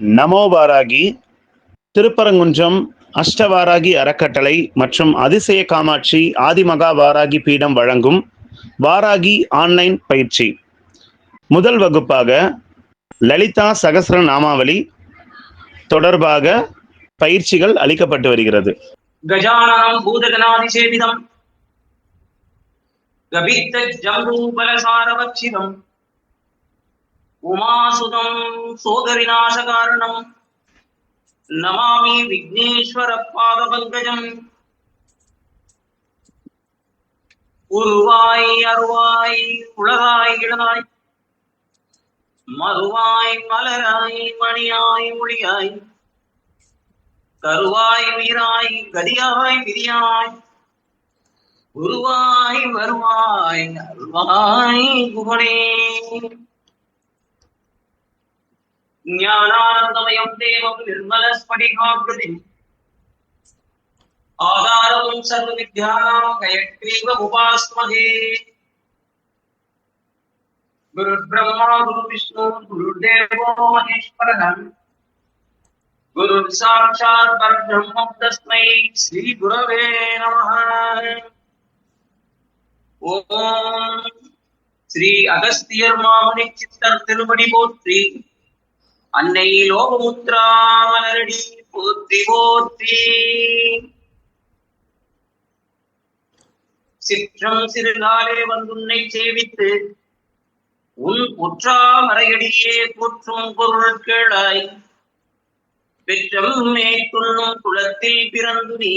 நமோ வாராகி திருப்பரங்குன்றம் அஷ்டவாராகி அறக்கட்டளை மற்றும் அதிசய காமாட்சி ஆதிமகா வாராகி பீடம் வழங்கும் வாராகி ஆன்லைன் பயிற்சி. முதல் வகுப்பாக லலிதா சகஸ்ர நாமாவளி தொடர்பாக பயிற்சிகள் அளிக்கப்பட்டு வருகிறது. கஜானனம் பூதகணாதிசேவிதம் கபித்த ஜம்பூபலசாரவச்சிதம் உமாசுதம் சோதரிநாசகாரணம் நமாமி விக்னேஸ்வர பாதபங்கஜம். உருவாய் அருவாய் உளராய் இளராய் மறுவாய் மலராய் மணியாய் ஒளியாய் கருவாய் உயிராய் கதியாய் விதியாய் குருவாய் வருவாய் அருவாய் குகனே. ஞானானந்தமயம் தேவம் நிர்மலஸ்படிகாகிருதி ஆதாரம் சர்வ வித்யானாம் ஹயக்ரீவ உபாஸ்மஹே. குரு பிரம்மா குரு விஷ்ணு குருதேவோ மகேஸ்வரः குரு சாட்சாத் பரபிரம்ம தஸ்மை ஸ்ரீ குரவே நமः. ஓம் ஸ்ரீ அகஸ்தியர் மாமுனி சித்தர் திருவடி போற்றி, அன்னை லோகமுத்ரா மலரடி போற்றி போற்றி. சிற்றம் சிறுகாலே வந்துன்னை சேவித்து உன் உற்றா மறையடியே போற்றும் பொருள் கேளாய். பெற்றம் மேற்கொள்ளும் குலத்தில் பிறந்து நீ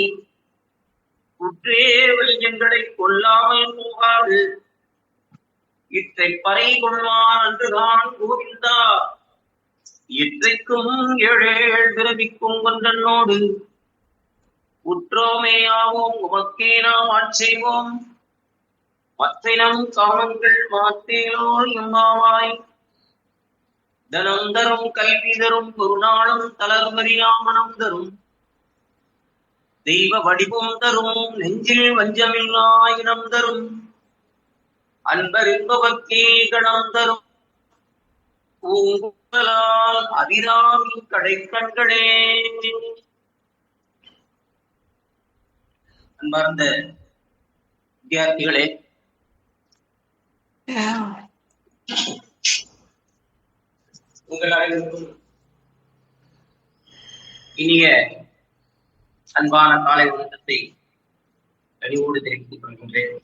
குற்றே வலியங்களை கொள்ளாமல் போகாது இற்றை பறை கொள்வான் அன்றுதான் கோவிந்தா. இற்றைக்கும் ஏழேழ் பிறவிக்கும் கொன்றனோடு உற்றோமேயாவோம் உமக்கே நாம் ஆட்செய்வோம். மற்றினம் காமங்கள் மாத்தேலோ எம்மாவாய். தனம் தரும் கல்வி தரும் பொருளாளும் தளர்மறியாமனம் தரும் தெய்வ வடிவம் தரும் நெஞ்சில் வஞ்சமில்லா இனம் தரும் அன்பரின்பவர்க்கே கணம் தரும் பூங்குழலால் அபிராமி கடைக்கண்களே. அன்பார்ந்த வித்தியார்த்திகளே, உங்கள் அனைவருக்கும் இனிய அன்பான காலை வணக்கத்தை கனிவோடு தெரிவித்துக் கொள்கின்றேன்.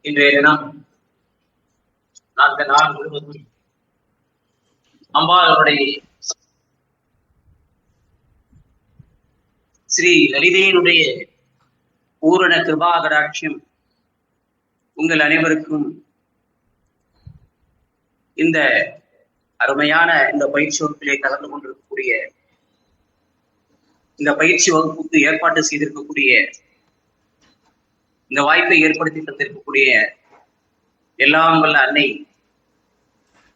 இன்றைய தினம் நாங்கள் நாள் முழுவதும் அம்பாளுடைய ஸ்ரீ லலிதையினுடைய பூரண கிருபாகடாட்சியம் உங்கள் அனைவருக்கும் இந்த அருமையான இந்த பயிற்சி வகுப்பிலே கலந்து கொண்டிருக்கக்கூடிய, இந்த பயிற்சி வகுப்புக்கு ஏற்பாடு செய்திருக்கக்கூடிய, இந்த வாய்ப்பை ஏற்படுத்தி தந்திருக்கக்கூடிய எல்லாம் வல்ல அன்னை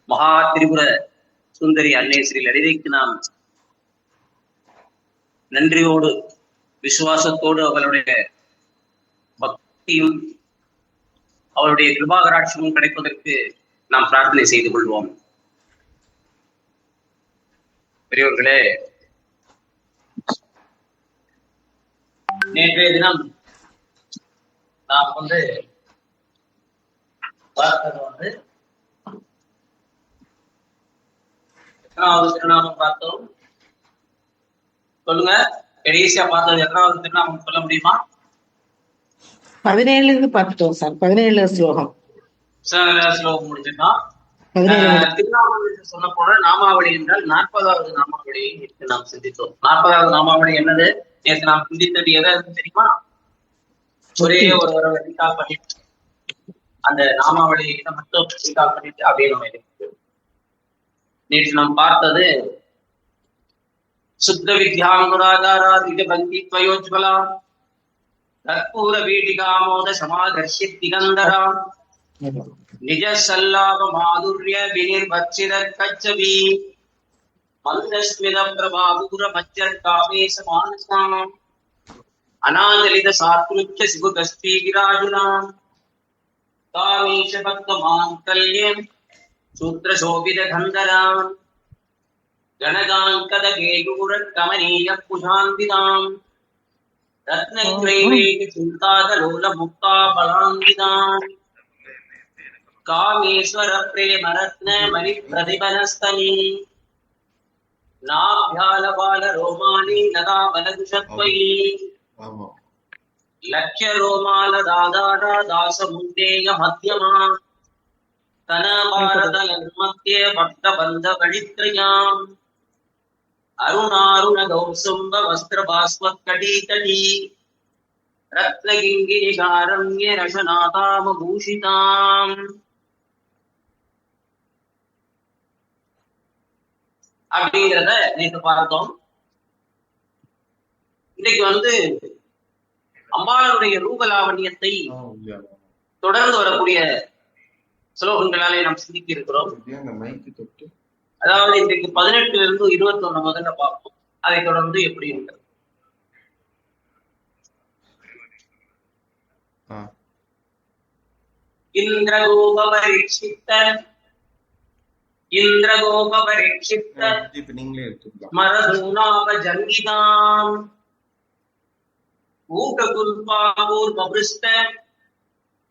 மகா திரிபுர சுந்தரி அன்னை ஸ்ரீ லலிதைக்கு நாம் நன்றியோடு விசுவாசத்தோடு அவளுடைய பக்தியும் அவளுடைய கிருபாகராட்சியமும் கிடைப்பதற்கு நாம் பிரார்த்தனை செய்து கொள்வோம். பெரியவர்களே, நேற்றைய தினம் நாம் பார்த்தது எத்தனாவது திருநாமம் பார்த்தோம்? சொல்லுங்க, கடைசியா பார்த்தது எத்தனாவது திருநாமம் சொல்ல முடியுமா? 17 பார்த்தோம் சார். 17 ஸ்லோகம் முடிஞ்சிட்டோம். திருநாமம் சொல்ல போன நாமாவளி என்றால் 40வது நாமாவளியை நேற்று நாம் சிந்தித்தோம். 40வது நாமாவளி என்னது? நேற்று நாம் சிந்தித்தது எதாவது தெரியுமா? ஒரே ஒரு ரீகால் பண்ணிட்டு அந்த நாமாவளியை மட்டும் ரீகால் பண்ணிட்டு அப்படியே நம்ம நேற்று நாம் பார்த்தது சுத்த வித்யாங்குராதாரா திகபந்தி த்வயோஜ்வலா கற்பூர வீடிகாமோத சமாதர்ஷி திகந்தரா நிஜ சல்லாப மாதுர்ய வினிர்பச்சிர கச்சவி மந்தஸ்மித பிரபாபூர மச்சர் காவேச மானசாம் அநாதலித சாத்ருச்ச சிபுகஸ்தி விராஜுனாம் காமேஷ பக்த மாங்கல்யம் சூத்ர சோபித கந்தராம் கனகாங்கத கேயூர கமனீய புஷாந்திதாம் ரத்னக்ரைவேக சிந்தாதலோல முக்தா பலாந்திதாம் காமேஸ்வர பிரேம ரத்ன மணி பிரதிபனஸ்தனி நாப்யால பால ரோமானி நதா பலதுஷத்வயி லக்ஷ்ய ரோமால தாதாடா தாச முந்தேய மத்தியமா தன பாரத மத்திய பக்த பந்த கடித்ரயாம் அருணாருண கௌசும்ப வஸ்திர பாஸ்வத் கடீதடி ரத்னகிங்கிரி காரண்ய ரசநாதாம பூஷிதாம். அப்படிங்கிறத நேற்று பார்த்தோம். இன்னைக்கு அம்பாளுடைய ரூபலாவண்யத்தை தொடர்ந்து வரக்கூடிய ஸ்லோகங்களாலே நாம் சிந்திக்க இருக்கிறோம். அதாவது இன்றைக்கு 18 இருந்து 21 முதல்ல பார்ப்போம். அதை தொடர்ந்து எப்படி இருக்கிறது. இந்திரகோபரிக்ஷித்த மரதூனாபஜங்கிதாம் ஊககுல்பாபூர்வபிருஷ்ட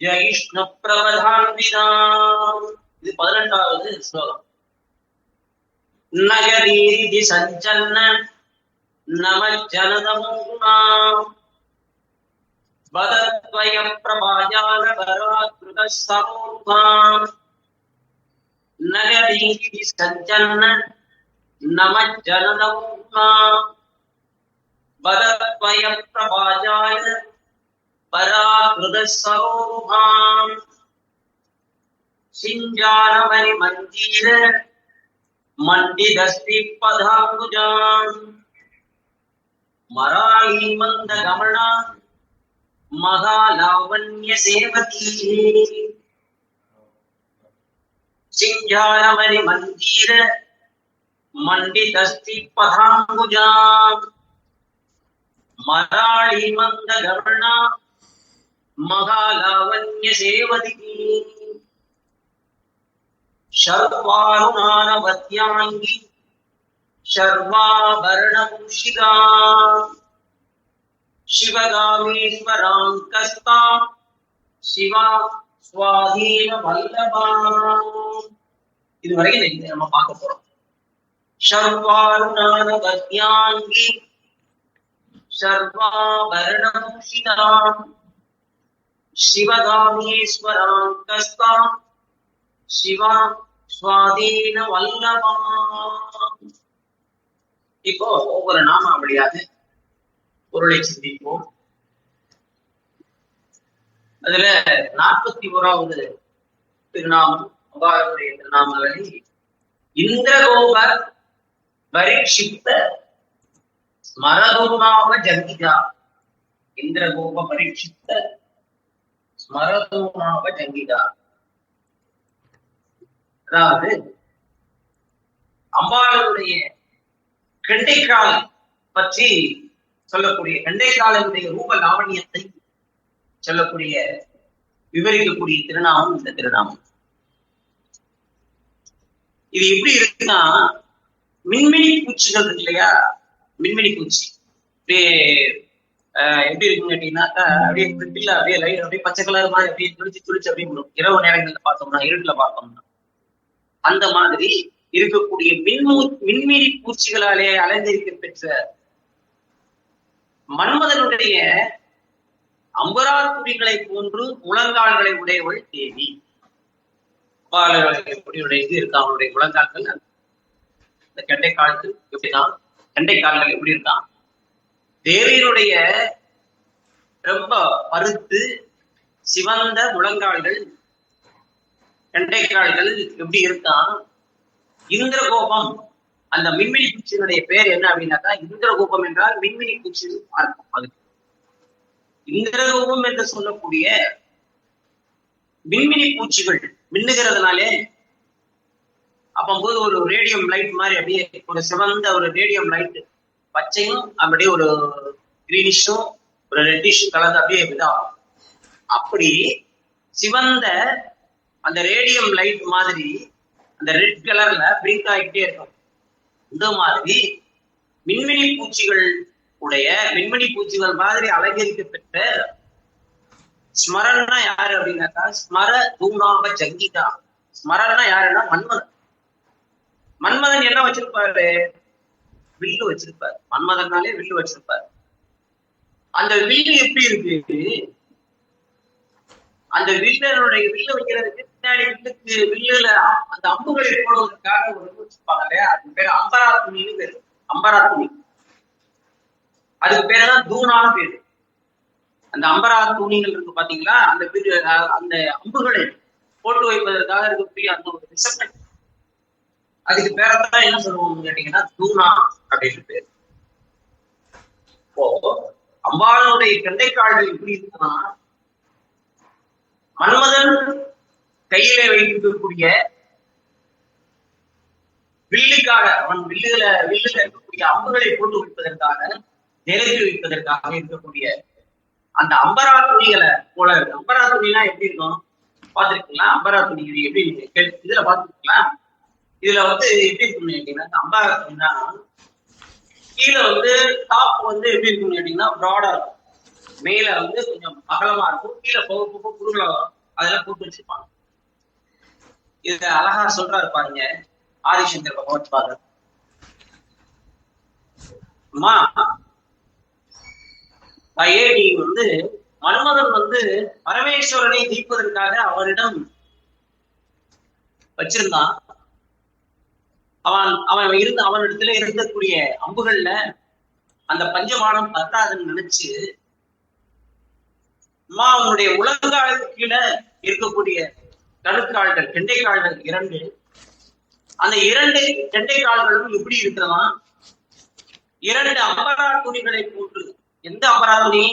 ஜயிஷ்ண பிரவதான்விதாம். இது 18வது ஸ்லோகம். நகரீதி சஞ்சன்ன நமஜனதமுகுணாம் வதத்வய பிரபாஜால பராத்ருத சமூர்தாம். நகரீதி சஞ்சன்ன நமஜனதமுகுணாம் வதத்வய பிரபாஜால பராத்ருத சமூர்தாம். சிஞ்சாரமணி மஞ்சீர மண்டிதஸ்தி பதாங்குஜாம் மராளி மந்த கமணா மகாலாவண்ய சேவதி. சிஞ்சாரமணி மஞ்சீர மண்டிதஸ்தி பதாங்குஜாம் மராளி மந்த கமணா மகாலாவண்ய சேவதி. சர்வாருணானவத்யாங்கி சர்வாபரணபூஷிதா சிவகாமேஸ்வராங்கஸ்தா சிவா ஸ்வாதீன வல்லபா. இதுவரைக்கும் நம்ம பார்க்க போறோம். சர்வாருணானவத்யாங்கி சர்வாபரணபூஷிதா சிவகாமேஸ்வராங்கஸ்தா சிவா ஸ்வாதீன வல்லபா. இப்போ ஒவ்வொரு நாமாவளியாக பொருளை சிந்திப்போம். அதுல 41வது திருநாமம் அம்பாளுடைய திருநாமங்களில் இந்திரகோப பரீட்சித்த ஸ்மரதூனாம ஜங்கிதா. இந்திரகோப பரீட்சித்த ஸ்மரதூனாம ஜங்கிதா. அதாவது அம்பாளுடைய கெண்டைக்கால் பற்றி சொல்லக்கூடிய, கெண்டைக்காலுடைய ரூப லாவணியத்தை சொல்லக்கூடிய விவரிக்கக்கூடிய திருநாமம் இந்த திருநாமம். இது எப்படி இருக்குன்னா, மின்மினி பூச்சிகள் இருக்கு இல்லையா, மின்மினி பூச்சி அப்படியே எப்படி இருக்குன்னு கேட்டீங்கன்னாக்கா, அப்படியே பில்ல அப்படியே லைட் அப்படியே பச்சை கலர் மாதிரி அப்படியே துளிச்சு அப்படியே விடும். இரவு நேரங்கள்ல பார்த்தோம்னா, இருட்டுல பார்த்தோம்னா அந்த மாதிரி இருக்கக்கூடிய மின்மினி பூச்சிகளாலே அலைந்திருக்க பெற்ற மன்மதனுடைய அம்பராக்குடிகளை போன்று முழங்கால்களை உடையவள் தேவி. இது இருக்கா அவனுடைய முழங்கால்கள், இந்த கெண்டை கால்கள் எப்படிதான், கெண்டை கால்கள் எப்படி இருக்கான், தேவியினுடைய ரொம்ப பருத்து சிவந்த முழங்கால்கள், கெண்டைக்கால்கள் எப்படி இருக்கான். இந்திரகோபம், அந்த மின்மினி பூச்சியினுடைய பேர் என்ன அப்படின்னாக்கா, இந்திரகோபம் என்றால் மின்மினி பூச்சின்னு பார்க்கும். அது இந்திரகோபம் என்று சொல்லக்கூடிய மின்மினி பூச்சிகள் மின்னுகிறதுனாலே அப்பம்போது ஒரு ரேடியம் லைட் மாதிரி அப்படியே ஒரு சிவந்த ஒரு ரேடியம் லைட், பச்சையும் அப்படியே ஒரு கிரீனிஷும் ஒரு ரெட்டிஷும் கலந்து அப்படியே இதாகும். அப்படி சிவந்த அந்த ரேடியம் லைட் மாதிரி அந்த ரெட் கலர்ல பிரிங்க் ஆகிட்டே இருக்கும். இந்த மாதிரி மின்மினி பூச்சிகள் உடைய மின்மினி பூச்சிகள் மாதிரி அலங்கரிக்கப்பட்ட ஸ்மரன்னா யாரு அப்படின்னாக்கா ஸ்மர தூணாக ஜங்கிதா. ஸ்மரன்னா யாருன்னா மன்மதன். மன்மதன் என்ன வச்சிருப்பாரு? வில்லு வச்சிருப்பாரு. மன்மதன்னாலே வில்லு வச்சிருப்பாரு. அந்த வில்லு எப்படி இருக்கு? அந்த வில்லனுடைய வில்லு வைக்கிறதுக்கு பின்னாடி வில்லுல அந்த அம்புகளை போடுவதற்காக ஒரு வச்சிருப்பாங்க இல்லையா? அது பேரு அம்பரா துணின்னு பேரு. அம்பரா துணி. அதுக்கு பேருதான் தூணான பேரு. அந்த அம்பரா துணிகள் இருக்கு பாத்தீங்களா? அந்த அம்புகளை போட்டு வைப்பதற்காக இருக்கக்கூடிய அந்த ஒரு ரிசப்ஷன், அதுக்கு பேரத்தான் என்ன சொல்லுவோம்னு கேட்டீங்கன்னா தூணா அப்படின்னு பேரு. இப்போ அம்பாளுடைய கெண்டைக்கால்கள் எப்படி இருக்குன்னா, மன்மதன் கையில வைத்திருக்கக்கூடிய வில்லுக்காக, அவன் வில்லுல இருக்கக்கூடிய அம்புகளை போட்டு வைப்பதற்காக, நிலைத்து வைப்பதற்காக இருக்கக்கூடிய அந்த அம்பரா துணிகளை போல இருக்கு. அம்பரா துணினா எப்படி இருக்கும் பாத்துருக்கீங்களா? அம்பரா துணி எப்படி இதுல பாத்துருக்கீங்களா? இதுல எப்படி இருக்குன்னு கேட்டீங்கன்னா, அம்பரா துணினா கீழே டாப் எப்படி இருக்குன்னு கேட்டீங்கன்னா ப்ராடா இருக்கும். மேல கொஞ்சம் அகலமா இருக்கும். கீழே போக போக குறுகலா வரும். அதெல்லாம் போட்டு வச்சிருப்பாங்க. இத அழகா சொல்றாரு பாருங்க ஆதிசங்கர் பகவத்பாதர். அம்மா தாயே, நீ மன்மதன் பரமேஸ்வரனை ஜெயிப்பதற்காக அவரிடம் வச்சிருந்தான். அவனிடத்துல இருக்கக்கூடிய அம்புகள்ல அந்த பஞ்சபானம் பத்தாதுன்னு நினைச்சு, அம்மா அவனுடைய உலகாலுக்கு கீழே இருக்கக்கூடிய கணுக்கால்கள், கெண்டைக்கால்கள் 2, அந்த 2 கெண்டைக்கால்களும் எப்படி இருக்கிறதா? 2 அம்பரா துணிகளை போன்று. எந்த அம்பரா துணி?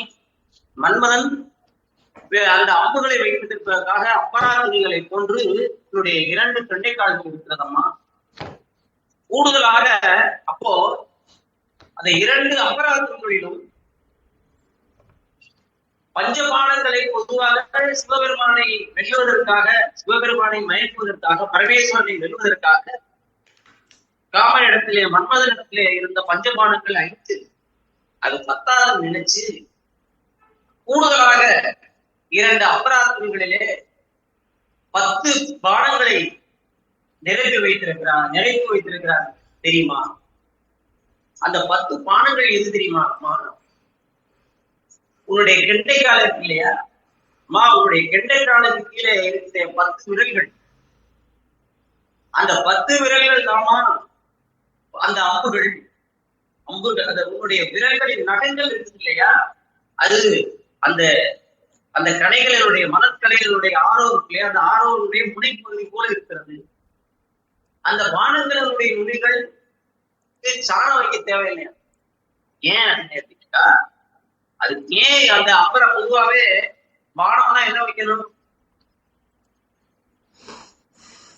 மன்மதன் அந்த அம்புகளை வைப்பதற்காக அம்பரா துணிகளை போன்று என்னுடைய 2 கெண்டைக்கால்கள் இருக்கிறதம்மா. கூடுதலாக அப்போ அந்த 2 அம்பரா துணிகளிலும் பஞ்சபானங்களை பொதுவாக சிவபெருமானை வெல்லுவதற்காக, சிவபெருமானை மயக்குவதற்காக, பரமேஸ்வரனை வெல்வதற்காக காமனிடத்திலே, மன்மதனிடத்திலே இருந்த பஞ்சபானங்கள் 5 அது 10 நினைச்சு கூடுதலாக 2 அம்பரா துணிகளிலே 10 பானங்களை நிரப்பி வைத்திருக்கிறார். தெரியுமா? அந்த 10 பானங்கள் எது தெரியுமா? உன்னுடைய கெண்டைக்கால இருக்கு இல்லையா அம்மா, உன்னுடைய கெண்டைக்காலுக்கு கீழே இருக்கிற 10 விரல்கள், அந்த 10 விரல்கள் தாமா அந்த அம்புகள். அந்த உன்னுடைய விரல்களின் நகங்கள் இருக்கு இல்லையா, அது அந்த அந்த கணைகளுடைய மனக்கலைகளுடைய ஆரோ இருக்கு இல்லையா, அந்த ஆரோவுடைய முனைப்பகுதி போல இருக்கிறது. அந்த பானங்களுடைய நுனிகள் சாணம் வைக்க தேவையில்லையா? ஏன் அப்படின்னு கேட்டா, அது ஏன் அந்த அப்புறம் பொதுவாவே பானம்னா என்ன வைக்கணும்?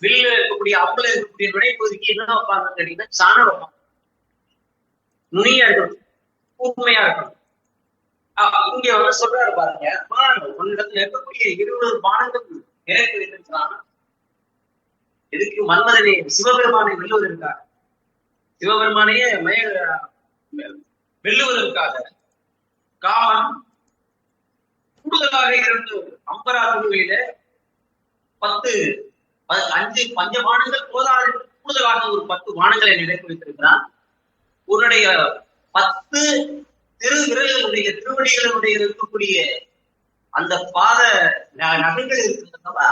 வெளியில இருக்கக்கூடிய அம்புல இருக்கக்கூடிய நுழைப்பகுதிக்கு என்ன வைப்பாங்கன்னு கேட்டீங்கன்னா சாணம் வைப்பாங்க. நுனியா இருக்கணும், கூர்மையா இருக்கணும். இங்க சொல்றாரு பாருங்க, உன்னிடத்துல இருக்கக்கூடிய 20 பானங்கள் நிறைவு வைத்திருக்கிறான். எதுக்கு? மன்மதனை, சிவபெருமானை வெல்லுவதற்காக, சிவபெருமானையே வெல்லுவதற்காக காமன் கூடுதலாக 2 அம்பரா துணிகளில 5 பஞ்சபானங்கள் போதாது, கூடுதலாக ஒரு 10 பானங்களை நிறைவு வைத்திருக்கிறான். உன்னுடைய 10 திரு விரல்களுடைய திருவடிகளுடைய இருக்கக்கூடிய அந்த பாத நகங்கள் இருக்கிறதா,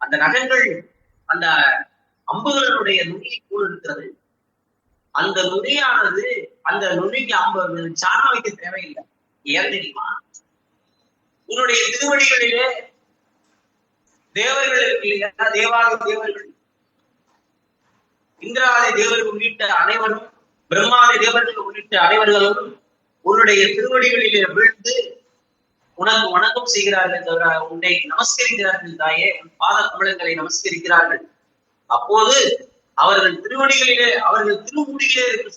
அந்த நகங்கள் அந்த அம்புகளுடைய நுனியை போல் இருக்கிறது. அந்த நுனியானது, அந்த நுனிக்கு சாணம் வைக்க தேவையில்லை. ஏன் தெரியுமா? உன்னுடைய திருவடிகளிலே தேவர்கள் இருக்கு இல்லையா, தேவாதி தேவர்கள், இந்திராதி தேவர்கள் உள்ளிட்ட அனைவரும், பிரம்மாதி தேவர்கள் உள்ளிட்ட அனைவர்களும் உன்னுடைய திருவடிகளிலே வீழ்ந்து உனக்கு வணக்கம் செய்கிறார்கள், தவிர உன்னை நமஸ்கரிக்கிறார்கள். தாயே, உன் பாத கமலங்களை நமஸ்கரிக்கிறார்கள். அப்போது அவர்கள் திருவடிகளிலே, அவர்கள் திருமுடியிலே இருக்க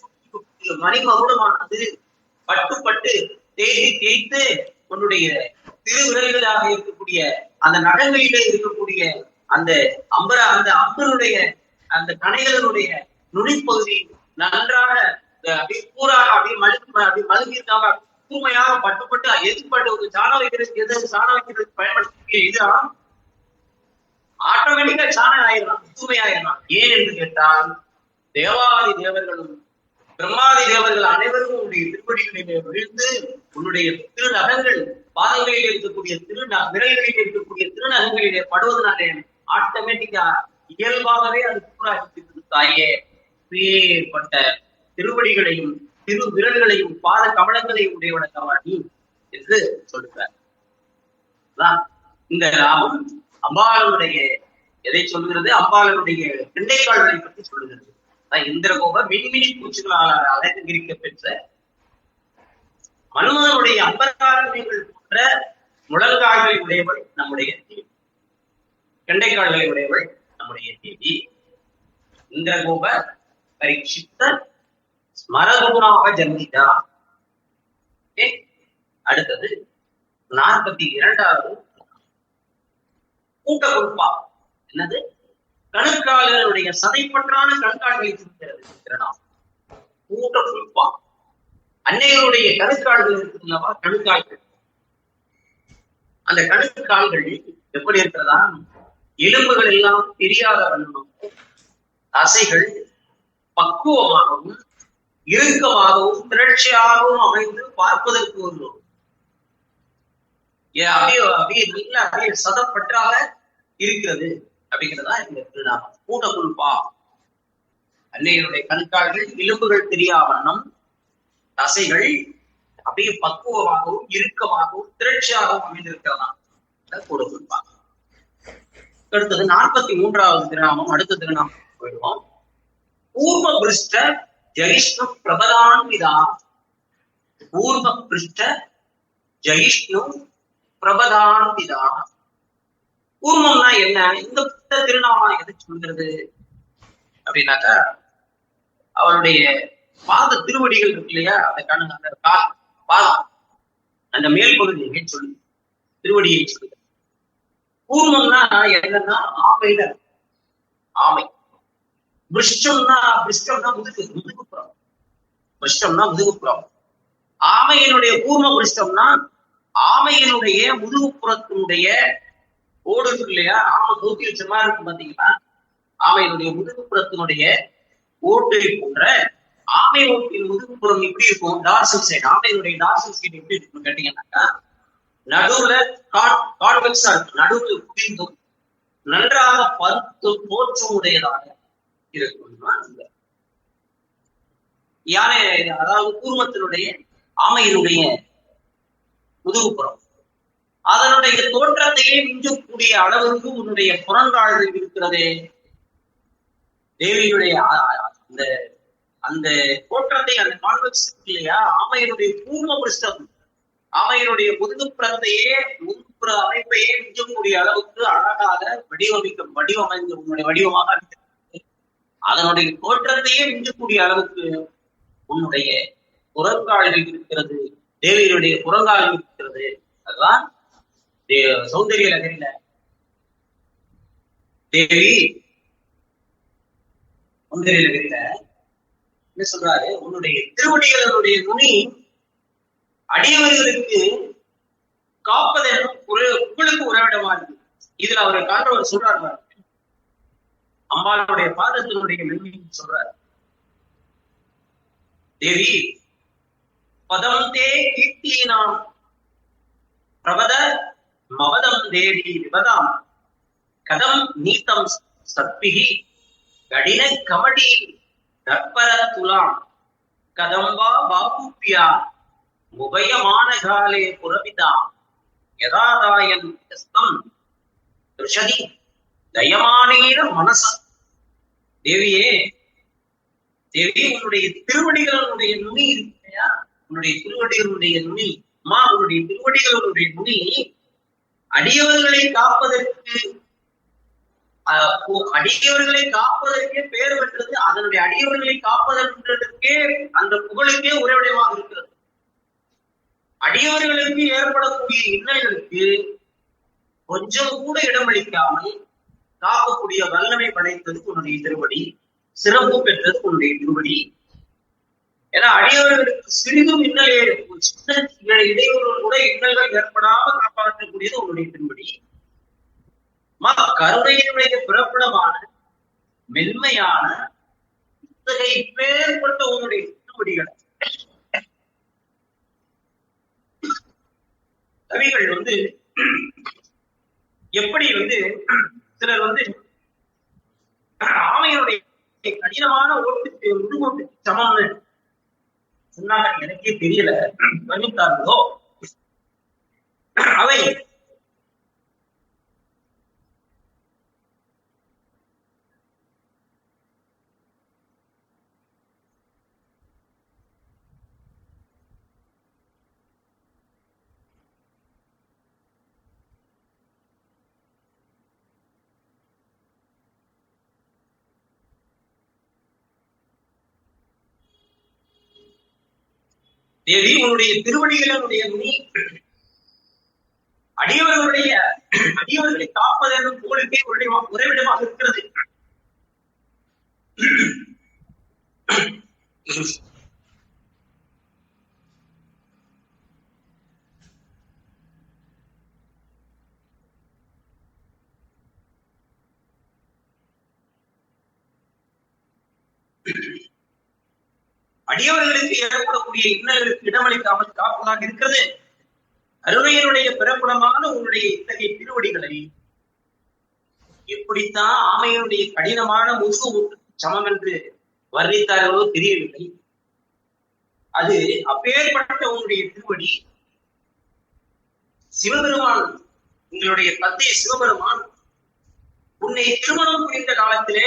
மணிமகுடமானது பட்டு தேய்த்து உன்னுடைய திருவிரல்களாக இருக்கக்கூடிய அந்த நகங்களிலே இருக்கக்கூடிய அந்த அம்பனுடைய அந்த கணைகளுடைய நுனிப்பகுதி நன்றாக அப்படியே கூறாக அப்படியே மழுங்கி இருக்காம தூய்மையாக பட்டு எதிர்பட்டு ஒரு சாணம் வைக்கிறதுக்கு எது சாணம் வைக்கிறதுக்கு பயன்படுத்தக்கூடிய இதுதான் ஆட்டோமேட்டிக்கா சாணம் ஆயிடலாம், தூய்மை ஆயிடலாம். ஏன் என்று கேட்டால் தேவாதி தேவர்களும் பிரம்மாதி தேவர்கள் அனைவரும் உன்னுடைய திருப்படிகளிலே விழுந்து உன்னுடைய திருநகங்கள் பாதங்களில் இருக்கக்கூடிய விரல்களில் இருக்கக்கூடிய திருநகங்களிலே படுவதனாலே ஆட்டோமேட்டிக்கா இயல்பாகவே அது கூறாக தாயே ஏற்பட்ட திருவடிகளையும் திரு விரல்களையும் பாத கமலங்களையும் உடையவனக்கவா நீ என்று சொல்லுகிறார். இந்த ராமம் அம்பாளனுடைய எதை சொல்கிறது? அம்பாளனுடைய பிண்டைக்கால்களை பற்றி சொல்லுகிறது. இந்திரகோப மின்மினி பூச்சிகளால் அலங்கரிக்க பெற்ற மனுமனுடைய அம்பராரங்கள் போன்ற முழங்கால்களை உடையவள் நம்முடைய தேவி, கெண்டைக்கால்களை உடையவள் நம்முடைய தேவி. இந்திரகோப பரீட்சித்த ஸ்மரகுணாக ஜன்மிதா. அடுத்தது 42வது கூட்ட குறிப்பா. என்னது? கணுக்கால்களுடைய சதைப்பற்றான கண்கால்களை குறிக்கிறது கூட்ட குறிப்பா. அன்னைகளுடைய கணுக்கால்கள் இருக்குல்லவா, கணுக்கால்கள். அந்த கணுக்கால்கள் எப்படி இருக்கிறதா? எலும்புகள் எல்லாம் தெரியாத வண்ணம், தசைகள் பக்குவமாகவும் இறுக்கமாகவும் திரட்சியாகவும் அமைந்து பார்ப்பதற்கு ஒரு அப்படியே சதப்பற்றாக இருக்கிறது அப்படிங்கிறதா இந்த திருநாமம். கூட்ட குறிப்பா. அன்னைகளுடைய கண்கால்கள் எலும்புகள் தெரியா வண்ணம், தசைகள் அப்படியே பக்குவமாகவும் இறுக்கமாகவும் திரட்சியாகவும் அமைந்திருக்கிறதாம் கூட குறிப்பா. அடுத்தது 43வது திருநாமம். அடுத்த திருநாமம் போயிடுவோம். பூர்வ பிருஷ்ட ஜகிஷ்ணு பிரபதான்விதா. பூர்வ பிருஷ்ட ஜகிஷ்ணு பிரபதான்விதா. பூர்வம்னா என்ன? இந்த திருநாமம் எது சொல்கிறது அப்படின்னாக்கா, அவருடைய பாத திருவடிகள் இருக்கு இல்லையா, அந்த பாதம் அந்த மேல் பகுதியை சொல்லு, திருவடியை சொல்லு. பூர்வம்னா என்னன்னா ஆமையில ஆமை. பிருஷ்டம்னா முதுகுப்புறம். பிருஷ்டம்னா முதுகுப்புறம். ஆமையினுடைய பூர்வ பிருஷ்டம்னா ஆமையினுடைய முதுகுப்புறத்தினுடைய ஓடு இருக்கு இல்லையா, ஆமை தூக்கி வச்ச மாதிரி இருக்கு பாத்தீங்களா. ஆமையினுடைய முதுகுப்புறத்தினுடைய ஓட்டை போன்ற ஆமை ஓட்டின் முதுகுப்புறம் எப்படி இருக்கும்? Dorsal side. ஆமையினுடைய டார்சல் சைடு எப்படி இருக்குன்னு கேட்டீங்கன்னாக்கா, நடுவுல கார்வெக்ஸா இருக்கு, நடுவுல குவிந்தும் நன்றாக பருத்து தோற்றம் உடையதாக இருக்கும். யானை, அதாவது கூர்மத்தினுடைய ஆமையினுடைய முதுகுப்புறம் அதனுடைய தோற்றத்தையே மிஞ்சக்கூடிய அளவுக்கு உன்னுடைய புறங்கால்கள் இருக்கிறதே. தேவியுடைய அந்த தோற்றத்தை, அந்த கான்வெக்ஸ் இல்லையா, ஆமையினுடைய பூர்வ பிருஷ்டம், ஆமையினுடைய முதுகுப்புறத்தையே முதுகுப்புற அமைப்பையே மிஞ்சக்கூடிய அளவுக்கு அழகாக வடிவமைந்து உன்னுடைய வடிவமாக இருக்கிறது. அதனுடைய தோற்றத்தையே மிஞ்சக்கூடிய அளவுக்கு உன்னுடைய புறங்கால்கள் இருக்கிறது, தேவியருடைய புறங்கால்கள் இருக்கிறது. அதுதான் சௌந்தரிய லகரில தேவி சௌந்தரிய லகரில என்ன சொல்றாரு? உன்னுடைய திருவடிகளுடைய நுனி அடியவர்களுக்கு காப்பதென்னும் உங்களுக்கு உறவிடமா இருக்கு. இதுல அவர் காண்றவர் சொல்றாரு, அம்பாளுடைய பாதத்தினுடைய மென்மையை சொல்றாரு. தேவி பதம் தே கீர்த்தினாம் பிரபத மவதம் தேவி விபதாம் கதம் நீத்தம் சத்பிகி கடின கமடி தற்பர துலாம் கதம்பா பாபூப்பியா உபயமான காலே புரவிதாம் யதாதாயன் யஸ்தம் ருஷதி தயமானேன மனச. தேவியே, தேவி, உன்னுடைய திருவடிகளுடைய நுனி இருக்கையா, உன்னுடைய திருவடிகளுடைய நுனி, உன்னுடைய திருவடிகளுடைய நுனி அடியவர்களை காப்பதற்கே பெயர் பெற்றது. அதனுடைய அடியவர்களை காப்பதற்கே அந்த புகழுக்கே உறைவிடமாக இருக்கிறது. அடியவர்களுக்கு ஏற்படக்கூடிய இன்னல்களுக்கு கொஞ்சம் கூட இடமளிக்காமல் காக்கக்கூடிய வல்லமை படைத்தது உன்னுடைய திருவடி, சிறப்பு பெற்றது உன்னுடைய திருவடி ஏன்னா அடியவர்களுக்கு சிறிதும் இன்னலே சின்ன இடையூறுகள் கூட இன்னல்கள் ஏற்படாம காப்பாற்றக்கூடியது உன்னுடைய திருவடி. கருணையினுடைய பிறப்பிடமான மென்மையான இத்தகைய பேர்பட்ட உன்னுடைய திருவடிகள் கவிகள் எப்படி சிலர் ஆமையினுடைய கடினமான ஓட்டுக்கு உருவத்துக்கு சமம்னு சொன்னாங்க. எனக்கே தெரியல பண்ணிட்டார்களோ. அவை தேவி உன்னுடைய திருவடிகளுடைய நுனி அடியவர்களை காப்பதென்னும் புகழுக்கே உறைவிடமாக இருக்கிறது. அடியவர்களுக்கு ஏற்படக்கூடிய இன்னல்களுக்கு இடமளிக்காமல் காப்பதாக இருக்கிறது. அருணையனுடைய பிறப்பிடமான உன்னுடைய இத்தகைய திருவடிகளை எப்படித்தான் ஆமையனுடைய கடினமான முதுகு சமம் என்று வர்ணித்தார்களோ தெரியவில்லை. அது அப்பேற்பட்ட உன்னுடைய திருவடி சிவபெருமான், உங்களுடைய தந்தை சிவபெருமான் உன்னை திருமணம் புரிந்த காலத்திலே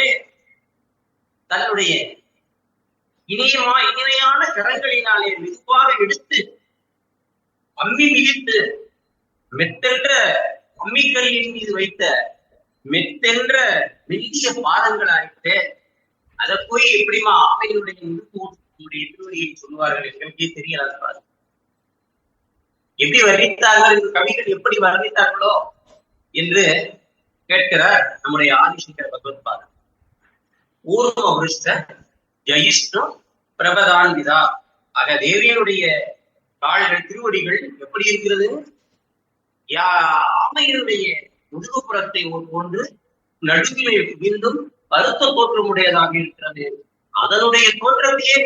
தன்னுடைய இனிமையான கரங்களினாலே மெதுவாக எடுத்து அம்மி மிதித்து மெத்தென்ற அம்மிக்கல்லின் மீது வைத்த மெத்தென்ற மெல்லிய பாதங்களாயிட்டு அதை போய் எப்படிமா ஆமையினுடைய முழுக்க திருவடியை சொல்லுவார்கள் எனக்கே தெரியாது. எப்படி வர்ணித்தார்கள் என்று கவிகள் எப்படி வர்ணித்தார்களோ என்று கேட்கிறார் நம்முடைய ஆதிசங்கர பகவத்பாதர். ஊர்வ விருஷ்ட ஜயிஷ்ணு பிரபதான்விதா. ஆக தேவியனுடைய கால்கள் திருவடிகள் எப்படி இருக்கிறது? ஆமையினுடைய முதுகுப்புறத்தை போன்று நடுவிலே மீண்டும் பருத்த தோற்றமுடையதாக இருக்கிறது. அதனுடைய தோற்றத்தையே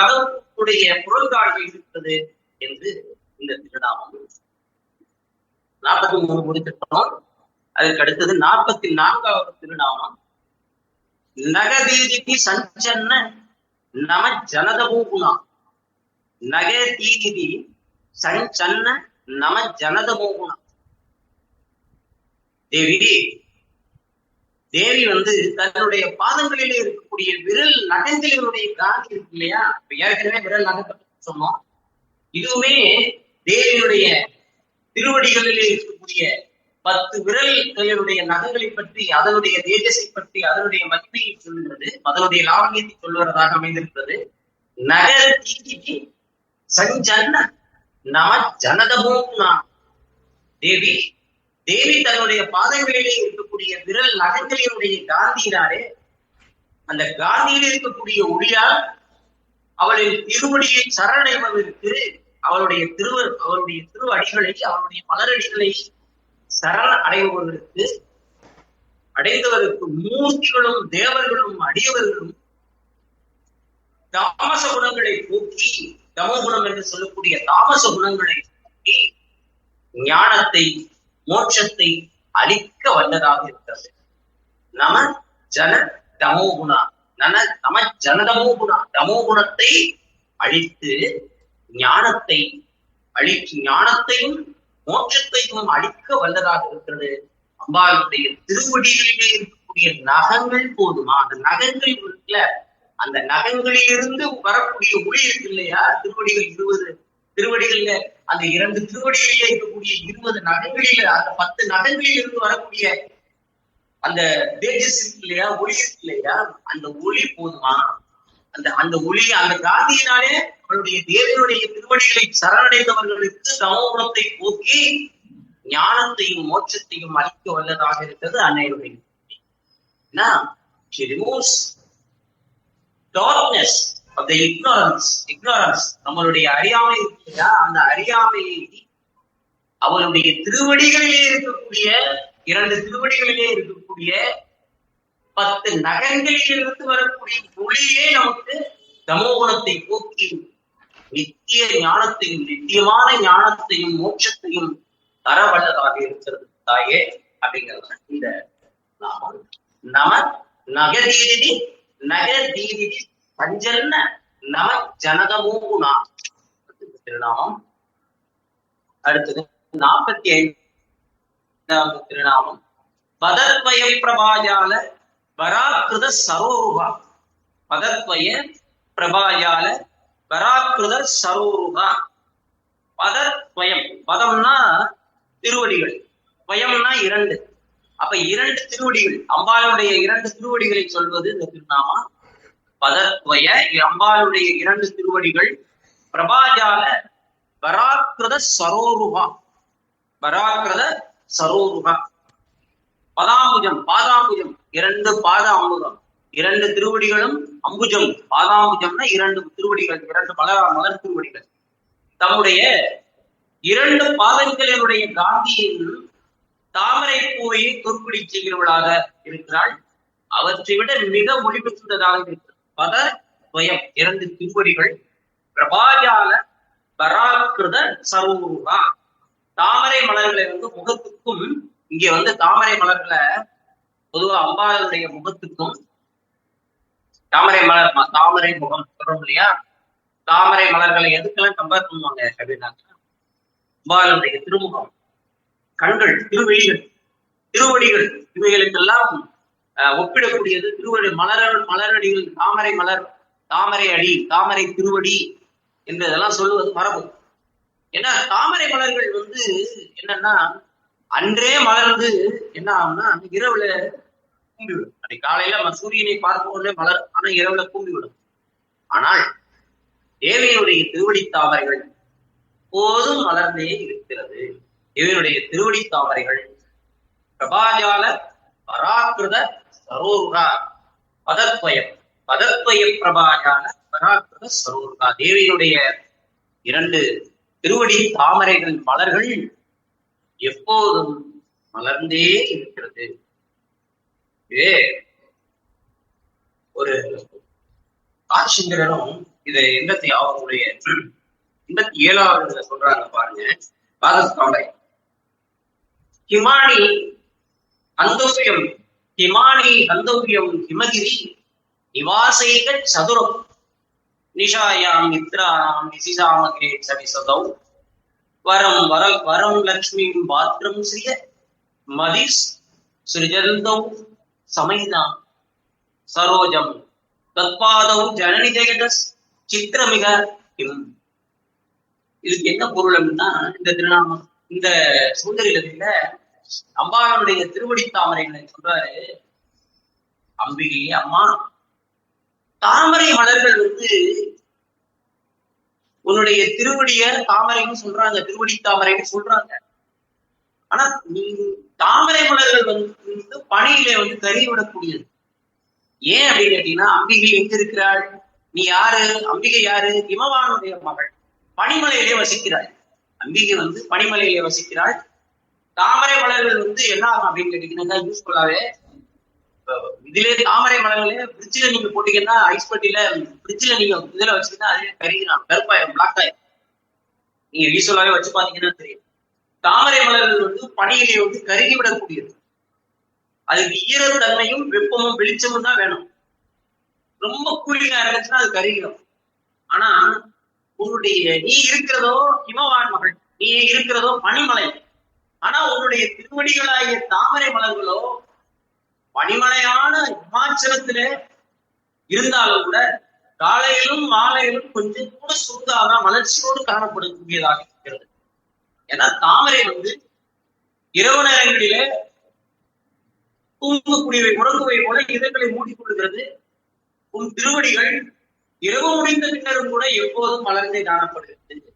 அளவுடைய புறங்கால்கள் இருக்கிறது என்று இந்த திருநாமம் 43 முடித்திருக்கிறோம். அதற்கு அடுத்தது 44வது திருநாமம் நகதீதி சஞ்சன்ன நம ஜனதமோகுணா. நகதீதி சஞ்சன்ன நம ஜனதமோகுணா. தேவி தன்னுடைய பாதங்களிலே இருக்கக்கூடிய விரல் நகங்களினுடைய காந்தி இருக்கு இல்லையா? ஏற்கனவே விரல் நகத்தை சொன்னோம். இதுவுமே தேவியுடைய திருவடிகளிலே இருக்கக்கூடிய 10 விரல்களுடைய நகங்களை பற்றி, அதனுடைய தேஜஸை பற்றி, அதனுடைய மகிமையை சொல்லுகிறது, அதனுடைய லாவண்யத்தை சொல்லுவதாக அமைந்திருக்கிறது. நகர தீதி சஞ்சன்ன நம ஜனதமோகுணா. தேவி தன்னுடைய பாதங்களிலே இருக்கக்கூடிய விரல் நகங்களினுடைய காந்தியினாலே, அந்த காந்தியில் இருக்கக்கூடிய ஒளியால் அவளின் திருவடியை சரணடைவதற்கு அவருடைய திரு அடிகளை, அவருடைய மலரடிகளை சரண் அடைவதற்கு அடைந்தவருக்கு மூர்த்திகளும் தேவர்களும் அடியவர்களும் தாமச குணங்களை போக்கி, தமோகுணம் என்று சொல்லக்கூடிய தாமச குணங்களை போக்கி ஞானத்தை மோட்சத்தை அளிக்க வல்லதாக இருக்கிறது. நம ஜன தமோகுணா. நம ஜனதமோகுணா. தமோகுணத்தை அழித்து ஞானத்தை ஞானத்தையும் மோட்சத்தையும் அளிக்க வல்லதாக இருக்கிறது. அம்பாளுடைய திருவடிகளிலே இருக்கக்கூடிய நகங்கள் போதுமா? அந்த நகங்கள் இருக்குல்ல, அந்த நகங்களிலிருந்து வரக்கூடிய ஒளி இருக்கு இல்லையா? திருவடிகள் 20 திருவடிகள்ல, அந்த 2 திருவடிகளிலே இருக்கக்கூடிய 20 நகங்களில, அந்த 10 நகங்களில் இருந்து வரக்கூடிய அந்த தேஜஸ் இருக்கு இல்லையா, ஒளி இருக்கு இல்லையா, அந்த ஒளி போதுமா? அந்த ஒளி, அந்த காந்தியினாலே அவருடைய தேவனுடைய திருவடிகளை சரணடைந்தவர்களுக்கு தமோகுணத்தை போக்கி ஞானத்தையும் மோட்சத்தையும் அளிக்க வல்லதாக இருக்கிறது அன்னையுடைய. She removes darkness of the ignorance நம்மளுடைய அறியாமை இல்லையா, அந்த அறியாமையை அவனுடைய திருவடிகளிலே இருக்கக்கூடிய 2 திருவடிகளிலே இருக்கக்கூடிய 10 நகங்களிலிருந்து வரக்கூடிய ஒளியே நமக்கு தமோகுணத்தை போக்கி நித்திய ஞானத்தையும் நித்தியமான ஞானத்தையும் மோட்சத்தையும் தர வல்லதாக இருக்கிறது தாயே அப்படிங்கிறது இந்த நாமம். நம நகதீதி நகதீதி பஞ்சன்ன நம ஜனகமோகுணா திருநாமம். அடுத்தது 45வது திருநாமம் பதத்வய பிரபாஜால பராக்கிருத சரோருகா. பதத்வய பிரபாஜால பராக்கிருத சரோருகா. பதத்வயம், பதம்னா திருவடிகள், துவயம்னா 2. அப்ப 2 திருவடிகள், அம்பாளுடைய 2 திருவடிகளை சொல்வது இந்த திருநாமா பதத்வய. அம்பாளுடைய 2 திருவடிகள் பிரபாஜால பராக்கிருத சரோருகா. பராக்கிருத சரோருகா. பதாம்புஜம், பாதாம்புஜம், 2 பாத அம்புஜம், 2 திருவடிகளும் அம்புஜம். பாதாம்புஜம்னா 2 திருவடிகள், 2 மலர் திருவடிகள். தம்முடைய 2 பாதங்களினுடைய காந்தியின் தாமரை பூவையை தோற்குடி செய்கிறவளாக இருக்கிறாள். அவற்றை விட மிக மொழிபெற்றதாக இருக்கிறது. பத துவயம் 2 திருவடிகள் பிரபாஜால பராக்கிருத சரோருகா. தாமரை மலர்களை முகத்துக்கும், இங்க தாமரை மலர்களை பொதுவா அம்பாளுடைய முகத்துக்கும், தாமரை மலர் தாமரை முகம் சொல்றோம் இல்லையா, தாமரை மலர்களை எதுக்கெல்லாம் கம்பேர் பண்ணுவாங்க அப்படின்னாக்க அம்பாளுடைய திருமுகம், கண்கள், திருவெளிகள், திருவடிகள், இவைகளுக்கெல்லாம் ஒப்பிடக்கூடியது திருவடி. மலரடிகள், தாமரை மலர், தாமரை அடி, தாமரை திருவடி என்று இதெல்லாம் சொல்லுவது மரபு. ஏன்னா தாமரை மலர்கள் என்னன்னா அன்றே மலர்ந்து என்ன ஆகும்னா இரவுல கூம்பிவிடும். அன்றைக்கு காலையில சூரியனை பார்ப்போம்ல மலர், ஆனா இரவுல கூம்பிவிடும். ஆனால் தேவியனுடைய திருவடி தாமரைகள் போதும் மலர்ந்தே இருக்கிறது. தேவியனுடைய திருவடி தாமரைகள் பிரபாஜால பராக்கிருத சரோருகா. பதத்வயம், பதத்வய பிரபாஜால பராக்கிருத சரோருகா. தேவியனுடைய 2 திருவடி தாமரைகள் மலர்கள் எப்போதும் மலர்ந்தே இருக்கிறது. ஒரு ஆட்சிங்கரும் இதை அவங்களுடைய 87வது சொல்றாங்க பாருங்க. பாதத்தாமரை ஹிமானி அந்தோவியம், ஹிமானி அந்தோவியம் ஹிமகிரி நிவாசைக சதுரம் நிஷாயாம் நித்ராம் நிசிசாமகே சவிசதௌ வரம் வரம் லக்ஷ்மீம் பாத்ரம் ஸ்ரிய மதிஸ் சிருஜந்தௌ சமைதாம் சரோஜம் தத்பாதௌ ஜனனி ஜெகதஸ் சித்திரமிக கிம். இதுக்கு என்ன பொருள் அப்படின்னா, இந்த திருநாமம், இந்த சுந்தரில அம்பாளுடைய திருவடி தாமரைகளை சொல்றாரு. அம்பிகையே அம்மா, தாமரை மலர்கள் உன்னுடைய திருவடிய தாமரைன்னு சொல்றாங்க, திருவடி தாமரைன்னு சொல்றாங்க. ஆனா தாமரை மலர்கள் பனியில கருவிடக்கூடியது. ஏன் அப்படின்னு கேட்டீங்கன்னா, அம்பிகை எங்க இருக்கிறாள்? நீ யாரு? அம்பிகை யாரு? இமவானுடைய மகள், பனிமலையிலே வசிக்கிறாள். அம்பிகை பனிமலையிலே வசிக்கிறாள். தாமரை மலர்கள் என்ன ஆகும் அப்படின்னு கேட்டீங்கன்னா, யூஸ்ஃபுல்லாவே இதுல தாமரை மலர்களே பிரிட்ஜ்ல நீங்க போட்டீங்கன்னா, ஐஸ் பட்டியில பிரிட்ஜ்ல நீங்க இதுல வச்சுக்கிட்டா அதே கருகினான், கருப்பாயிரும், பிளாக் ஆயிரும். நீங்க யூஸ்ஃபுல்லாவே வச்சு பாத்தீங்கன்னா தெரியும். தாமரை மலர்கள் பனியிலே கருகி விடக்கூடியது. அதுக்கு ஈரத்தன்மையும் வெப்பமும் வெளிச்சமும் தான் வேணும். ரொம்ப கூலிங்கா இருந்துச்சுன்னா அது கருகிடும். ஆனா உன்னுடைய நீ இருக்கிறதோ ஹிமவான் மகள், நீ இருக்கிறதோ பனிமலை. ஆனா உன்னுடைய திருவடிகளாகிய தாமரை மலர்களோ பனிமலையான இமாச்சலத்துல இருந்தாலும் கூட காலையிலும் மாலையிலும் கொஞ்சம் கூட சுருதாக மலர்ச்சியோடு காணப்படக்கூடியதாக இருக்கிறது. ஏன்னா தாமரை இரவு நேரங்களிலே தூங்கக்கூடியவை, உறங்குவை போல இதழ்களை மூடிக்கொள்கிறது. உன் திருவடிகள் இரவு முடிந்த பின்னரும் கூட எப்போதும் மலர்ந்தே காணப்படுகிறது.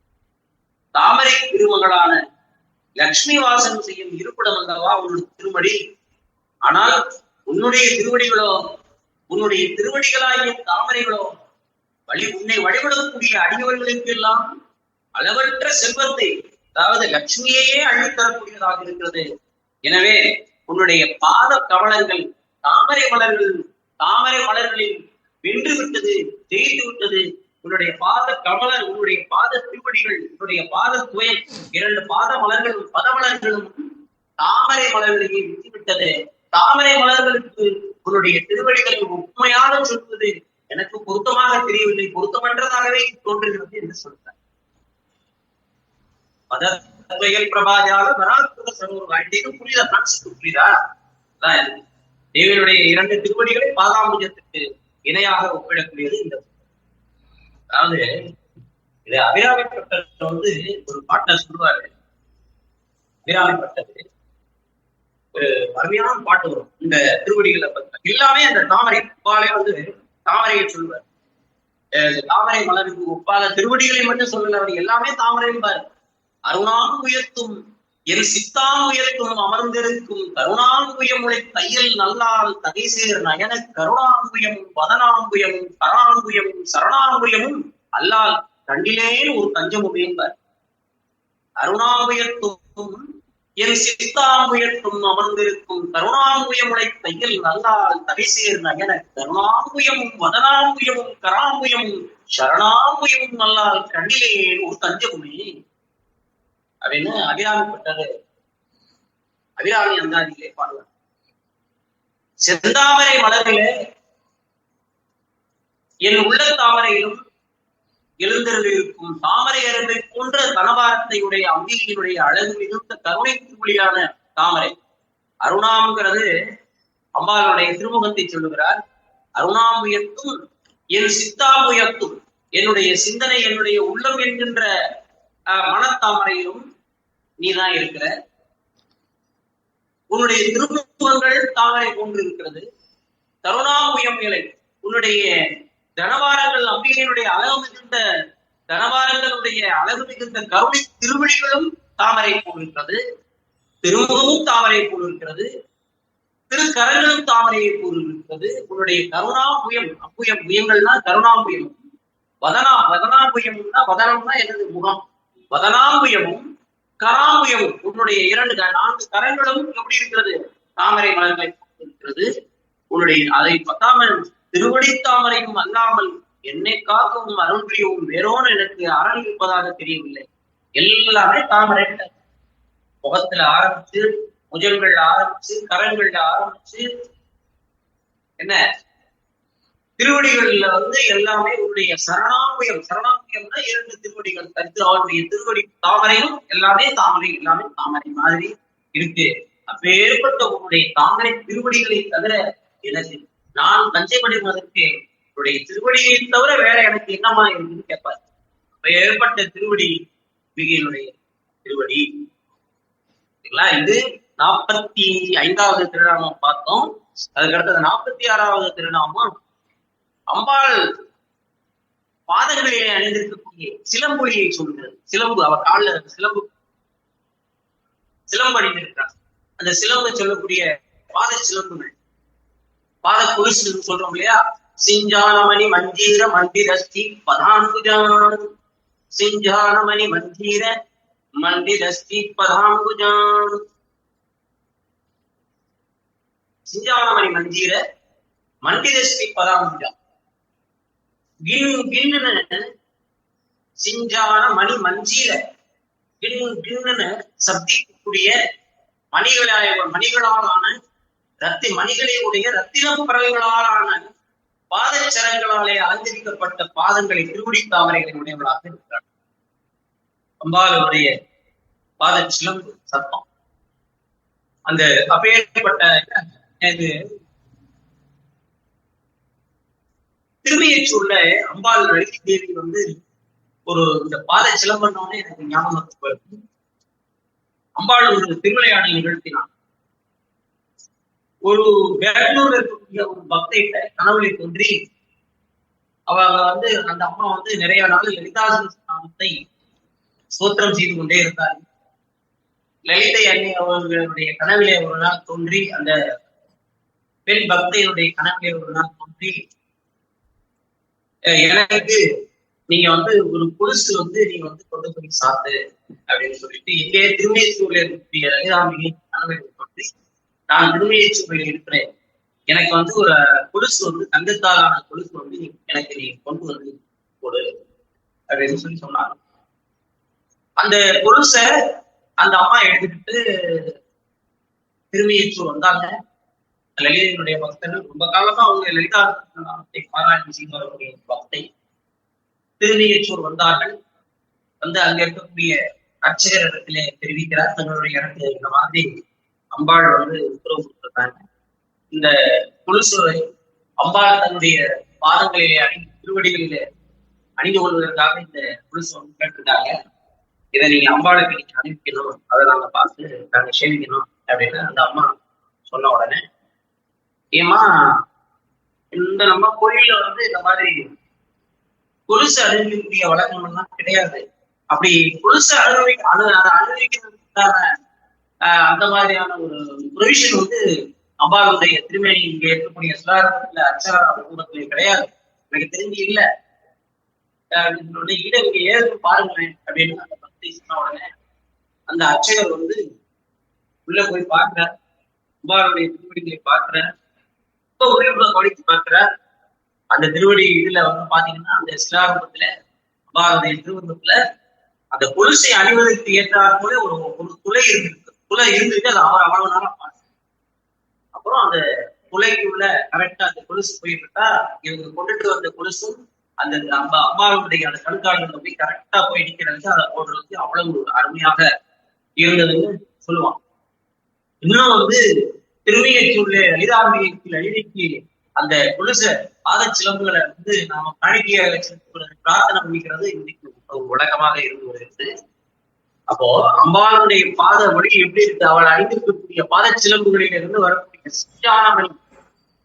தாமரை திருமகளான லட்சுமி வாசனம் செய்யும் இருப்பிடம் அல்லவா உன்னுடைய திருவடி. ஆனால் உன்னுடைய திருவடிகளோ, உன்னுடைய திருவடிகளாகிய தாமரைகளோ உன்னை வழிபடக்கூடிய அடியவர்களுக்கு எல்லாம் அளவற்ற செல்வத்தை, அதாவது லட்சுமியையே அள்ளித்தரக்கூடியதாக இருக்கிறது. எனவே உன்னுடைய பாத கமலங்கள் தாமரை மலர்களில் வென்று விட்டது, ஜெயித்து விட்டது. உன்னுடைய பாத கமலர், உன்னுடைய பாத திருவடிகள், உன்னுடைய பாத துவயம், 2 பாத மலர்களும் பதமலர்களும் தாமரை மலர்களையே விட்டுவிட்டது. தாமரை மலர்களுக்கு உன்னுடைய திருவடிகளை உண்மையாக சொல்வது எனக்கு பொருத்தமாக தெரியவில்லை, பொருத்தமற்றதாகவே தோன்றுகிறது என்று சொல்றார். பிரபாஜால வராத்மக சமூக வாழ்க்கைக்கு புரியுதா? கான்செப்ட் புரியுதா? தேவனுடைய 2 திருவடிகளை பாதாம்புஜத்துக்கு இணையாக ஒப்பிடக்கூடியது இந்த. அதாவது இது அபிராமிப்பட்டர் ஒரு பாட்டை சொல்லுவாரு. அபிராமிப்பட்டது ஒரு அருமையான பாட்டு வரும் இந்த திருவடிகளை பத்தி. எல்லாமே அந்த தாமரை ஒப்பாலே தாமரையை சொல்லுவார். தாமரை மலருக்கு ஒப்பாத திருவடிகளை மட்டும் சொல்லல, அவர் எல்லாமே தாமரையும் பாரு. அருணாம் உயர்த்தும் என் சித்தாம் உயர்த்தும் அமர்ந்திருக்கும் கருணாங்குயமுளை தையல் நல்லால் தகைசேர் நயன கருணாங்குயமும் பதனாங்குயமும் கராங்குயமும் சரணாங்குயமும் அல்லால் கண்டிலேன் ஒரு தஞ்சமும் என்பார். அருணாங்குயத்தும் என் சித்தாங்குயத்தும் அமர்ந்திருக்கும் கருணாங்குயமுளை தையல் நல்லால் தகைசேர் நயன கருணாங்குயமும் வதனாங்குயமும் கராங்குயமும் சரணாங்குயமும் நல்லால் கண்டிலேன் ஒரு தஞ்சமுமே அப்படின்னு அபிராமிப்பட்டது அபிராமி அந்தாதியிலே பாடுவார். செந்தாமரை மலரிலே என் உள்ள தாமரையிலும் எழுந்திருக்கும் தாமரை அரும்பை போன்ற தனபாரத்தையுடைய அம்பிகையினுடைய அழகு மிகுந்த கருணை திருமொழியான தாமரை. அருணாம்ங்கிறது அம்பாளுடைய திருமுகத்தை சொல்லுகிறார். அருணாமுயத்தும் என் சித்தாமுயத்தும், என்னுடைய சிந்தனை, என்னுடைய உள்ளம் என்கின்ற மனத்தாமரையிலும் நீதான் இருக்கிற. உன்னுடைய திருமுகங்கள் தாமரை போன்று இருக்கிறது. கருணாமுயம் நிலை, உன்னுடைய தனவாரங்கள், அம்பிகையினுடைய அழகு மிகுந்த தனவாரங்களுடைய அழகு மிகுந்த கருணை திருவடிகளும் தாமரை போல் இருக்கிறது. திருமுகமும் தாமரை போல் இருக்கிறது. திருக்கரங்களும் தாமரையை போல் இருக்கிறது. உன்னுடைய கருணாமுயம், அப்புயம், முயங்கள்னா கருணாமுயம். வதனாம்புயம்னா, வதனம்னா எனது முகம். வதனாம்புயமும் கராம்புயமும், உன்னுடைய 4 கரங்களும் எப்படி இருக்கிறது? தாமரை மலர்களை இருக்கிறது. உன்னுடைய அதை பத்தாமல் திருவடி தாமரையும் அல்லாமல் என்னை காக்கவும் அருள் புரியவும் வேறோன்னு எனக்கு அரண் இருப்பதாக தெரியவில்லை. எல்லாமே தாமரை. முகத்துல ஆரம்பிச்சு, முஜங்கள்ல ஆரம்பிச்சு, கரங்கள்ல ஆரம்பிச்சு, என்ன திருவடிகள்ல எல்லாமே உன்னுடைய சரணாமுயம். சரணாமுயம்னா 2 திருவடிகள். அவருடைய திருவடி தாமரையும் எல்லாமே தாமரை, எல்லாமே தாமரை மாதிரி இருக்கு. அப்பேற்பட்ட உன்னுடைய தாமரை திருவடிகளை தவிர எனக்கு, நான் தஞ்சை படுவதற்கு உன்னுடைய திருவடியை தவிர வேற எனக்கு என்னமா இருக்குன்னு கேட்பாரு. அப்பேற்பட்ட திருவடி மிகையினுடைய திருவடி. இது 45வது திருநாமம் பார்த்தோம். அதுக்கடுத்தது 46வது திருநாமம் அம்பாள் பாதங்களிலே அணிந்திருக்கக்கூடிய சிலம்பொழியை சொல்கிறது. சிலம்பு, அவ காலில் சிலம்பு அணிந்திருக்கிறார். அந்த சிலம்பை சொல்லக்கூடிய பாத சிலம்புகள், பாத கொலுசு சொல்றோம் இல்லையா? சிஞ்சானமணி மஞ்சீர மண்டிரஸ்தி பதாங்குஜான், சிஞ்சானமணி மஞ்சீர மண்டிரஸ்தி பதாங்குஜான். சிஞ்சானமணி மஞ்சீர மண்டிரஸ்தி பதாங்குஜான். சிஞ்சான மணி மஞ்சீர சப்திக்கக்கூடிய மணிகளாலான மணிகளை உடைய ரத்தினம் பறவைகளாலான பாதச்சரங்களாலே அலங்கரிக்கப்பட்ட பாதங்களை திருவடி தாமரைகளின் உடையவளாக இருக்கிறார். அம்பாளுடைய பாத சிலம்பு சத்தம். அந்த அப்பேற்பட்ட திருமையச்சூர்ல அம்பாள் அழகி தேவி ஒரு இந்த பாத சிலம்பன்னே எனக்கு ஞாபகத்துக்கு வருது. அம்பாள் ஒரு திருவிளையாடல் நிகழ்த்தினான். ஒரு பெங்களூர்ல இருக்கக்கூடிய ஒரு பக்தைகிட்ட கனவுளை தோன்றி அவங்க அந்த அம்மா நிறைய நாள் லலிதாசனத்தை ஸ்தோத்திரம் செய்து கொண்டே இருந்தார். லலிதை அன்னை அவர்களுடைய கனவிலே ஒரு நாள் தோன்றி, அந்த பெண் பக்தையினுடைய கனவிலே ஒரு நாள் தோன்றி, எனக்கு நீங்க வந்து ஒரு புதுசு வந்து நீங்க வந்து கொண்டு போய் சாத்து அப்படின்னு சொல்லிட்டு இங்கே திருமேச்சூர்ல இருக்கக்கூடிய லலிதாம்பிகை கணவன் கொண்டு நான் திருமேச்சூரில் இருக்கிறேன், எனக்கு வந்து ஒரு கொலுசு வந்து தங்கத்தாலான கொலுசு வந்து எனக்கு நீ கொண்டு வந்து கொடு அப்படின்னு சொல்லி சொன்னாங்க. அந்த கொலுசை அந்த அம்மா எடுத்துக்கிட்டு திருமேச்சூர் வந்தாங்க. லலிதனுடைய பக்தர்கள் ரொம்ப காலமா அவங்க லலிதா பாராயணம் செய்து வரக்கூடிய பக்தை திருநீயச்சூர் வந்தார்கள். வந்து அங்க இருக்கக்கூடிய அர்ச்சகர் இடத்திலே தெரிவிக்கிறார், தங்களுடைய இடத்துல இந்த மாதிரி அம்பாள் வந்து உத்தரவு கொடுத்திருக்காங்க, இந்த கொலுசுரை அம்பாள் தன்னுடைய பாதங்களிலே திருவடிகளிலே அணிந்து கொள்வதற்காக இந்த கொலுசு வந்து கேட்டிருக்காங்க, இதை நீங்க அம்பாளுக்கு நீங்க அனுப்பிக்கணும், அதை நாங்க பார்த்து நாங்க சேவிக்கணும் அப்படின்னு அந்த அம்மா சொன்ன உடனே, ஏமா இந்த நம்ம கோயில வந்து இந்த மாதிரி கொலுசு அனுபவிக்கக்கூடிய வழக்கம் எல்லாம் கிடையாது, அப்படி கொலுசு அனுபவிக்கிறதுக்கான அந்த மாதிரியான ஒரு ப்ரொவிஷன் வந்து அம்பாளுடைய திருமேனி இங்க இருக்கக்கூடிய சுதாரத்துல அர்ச்சகா குடும்பத்திலே கிடையாது, எனக்கு தெரிஞ்சு இல்லை அப்படின்னு இட இங்க ஏது பாருங்களேன் அப்படின்னு அந்த பக்தி சொன்ன உடனே அந்த அர்ச்சகர் வந்து உள்ள போய் பார்க்கிறார், அம்பாளுடைய திருவடிகளை பார்க்கிறார், ரொம்ப உயிர்ப்புல கவனித்து பார்க்கிறார். அந்த திருவடி இதுல வந்து பாத்தீங்கன்னா அந்த சிலாரூபத்துல அம்பாளுடைய திருவுருவத்துல அந்த கொலுசை அணிவதற்கு ஏற்றாற் போல ஒரு துளை இருந்திருக்கு, துளை இருந்துட்டு அது அவ்வளவு நேரம் பார்த்து அப்புறம் அந்த துளைக்குள்ள கரெக்டா அந்த கொலுசு போயிட்டா இவங்க கொண்டுட்டு வந்த கொலுசும் அந்த அம்பாளுடைய அந்த கண்காணிகள் போய் கரெக்டா போய் நிக்கிறது, அதை போடுறதுக்கு அவ்வளவு அருமையாக இருந்ததுன்னு சொல்லுவாங்க. இன்னும் வந்து திருவியச்சூர்ல லலிதைக்கு அந்த கொலுச பாத சிலம்புகளை வந்து நாம காணிக்கைய பிரார்த்தனை பண்ணிக்கிறது இன்னைக்கு ஒரு வழக்கமாக இருந்து வருகிறது. அப்போ அம்பாளுடைய பாத மொழி எப்படி இருக்கு, அவள் அணிந்திருக்கக்கூடிய பாத சிலம்புகளில் இருந்து வரக்கூடிய சிஞ்சானமணி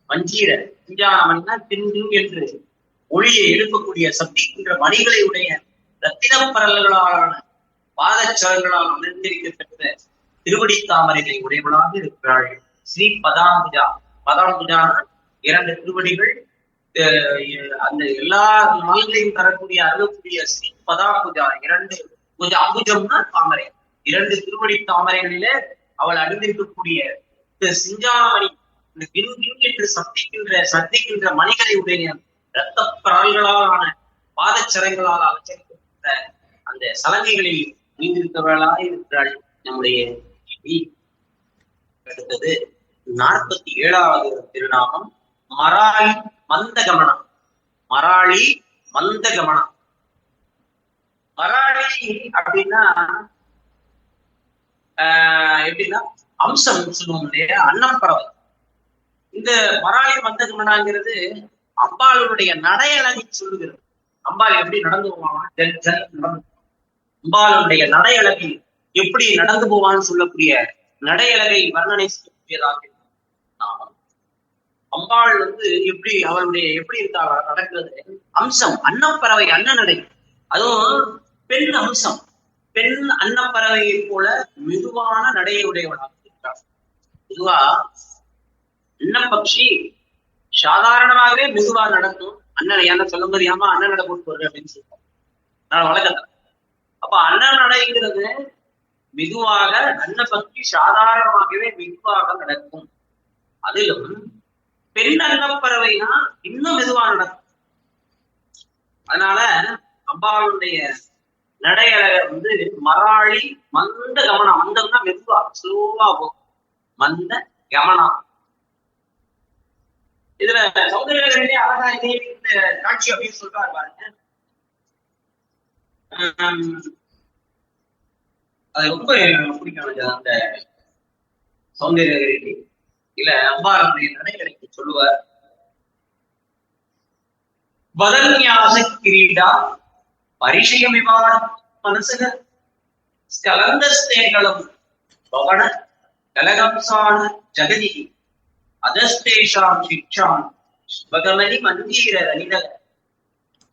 மஞ்சீர, சிஞ்சானமணினா தின்னு என்று ஒளியை எழுப்பக்கூடிய சக்திக்கின்ற மணிகளை உடைய ரத்தின பரல்களான பாதச்சரங்களால் அணிந்திருக்கப்பட்ட திருவடி தாமரைகளை உடையவளாக இருக்கிறாள் ஸ்ரீ பதாம்புஜா. பதாம்புஜான 2 திருவடிகள், அந்த எல்லா நாள்களையும் தரக்கூடிய அருளக்கூடிய ஸ்ரீ பதாம்புஜா, 2 அம்புஜம்னா தாமரை, 2 திருவடி தாமரைகளில அவள் அணிந்திருக்கக்கூடிய சிஞ்சாமணி என்று சத்திக்கின்ற மணிகளை உடைய இரத்த பரல்களாலான பாதச்சரங்களால் அலங்கரிக்கப்பட்ட அந்த சலங்கைகளில் நீந்திருக்கிறவர்களாக இருக்கிறாள் நம்முடைய. அடுத்தது 47வது திருநாமம் மராளி மந்தகமனம். மராளி மந்தகமனம். மராளி அப்படின்னா எப்படின்னா அம்சம் சொல்லுவோம் இல்லையா, அன்னப்பறவை. இந்த மராளி மந்தகமனாங்கிறது அம்பாளுடைய நடையழகை சொல்லுகிறது. அம்பாள் எப்படி நடந்து போவாங்க, அம்பாளுடைய நடையழகை எப்படி நடந்து போவான்னு சொல்லக்கூடிய நடையழகை வர்ணனை செய்யக்கூடியதாக நாமம். அம்பாள் வந்து எப்படி அவளுடைய எப்படி இருக்கா நடக்கிறது, அம்சம் அன்னப்பறவை, அன்னநடை, அதுவும் பெண் அம்சம், பெண் அன்னப்பறவையை போல மெதுவான நடையை உடையவளாக இருக்கிறார். பொதுவா அன்னப்பக்ஷி சாதாரணமாகவே மெதுவா நடக்கும், அண்ணன் என்ன சொல்ல முடியாம அண்ணன் நடை போட்டு வருது அப்படின்னு சொல்லுவோம், நான் வழக்கத்தை. அப்ப அண்ணன் நடைங்கிறது மெதுவாக, அன்னப்பக்ஷி சாதாரணமாகவே மெதுவாக நடக்கும். அதிலும் பெண் அன்னப்பறவைனா இன்னும் மெதுவா நடக்கும். அதனால அம்பாளுடைய நடையழக வந்து மராளி மந்த கமனம். மந்தம்னா மெதுவா, ஸ்லோவா போகும், மந்த கமனம். இதுல சௌந்தரர்களே அழகா இந்த காட்சி அப்படின்னு சொல்றாரு பாருங்க. அது ரொம்ப பிடிக்கும் அந்த சௌந்தரர்களே. இல்ல அம்பாளுடைய நடைகளுக்கு சொல்லுவார், வதன்யாச கிரீடா பரிசயமிவான மனசுக ஸ்கலந்தஸ்தேகளும் பவன கலகம்சான ஜகதி அதஸ்தேஷாம் சிக்ஷாம் ஸ்வகமணி மந்தீர ரணித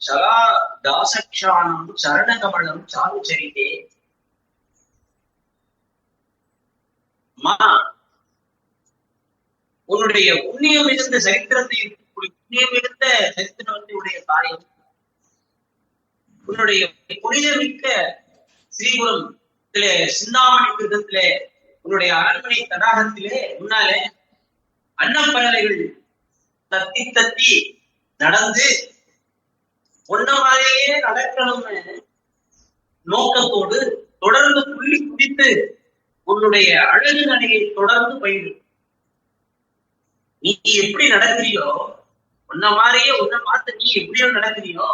சலா தாசக்ஷானம் சரணகமலம் சாருச்சரிதே. உன்னுடைய புண்ணியம் மிகுந்த சரித்திரத்தை மிகுந்த சரித்திரவந்தியுடைய தாயம், உன்னுடைய புனிதமிக்க ஸ்ரீகுளத்திலே சிந்தாமணி கிருதத்திலே உன்னுடைய அரண்மனை தடாகத்திலே முன்னாலே அன்னப்பறவைகள் தத்தி தத்தி நடந்து ஒன்ன மாதிரியே நடக்கணும்னு நோக்கத்தோடு தொடர்ந்து புள்ளி குடித்து உன்னுடைய அழகு நடையை தொடர்ந்து பயிரு. நீ எப்படி நடக்கிறியோ உன்ன மாதிரியே உன்னை பார்த்து நீ எப்படியோ நடக்கிறியோ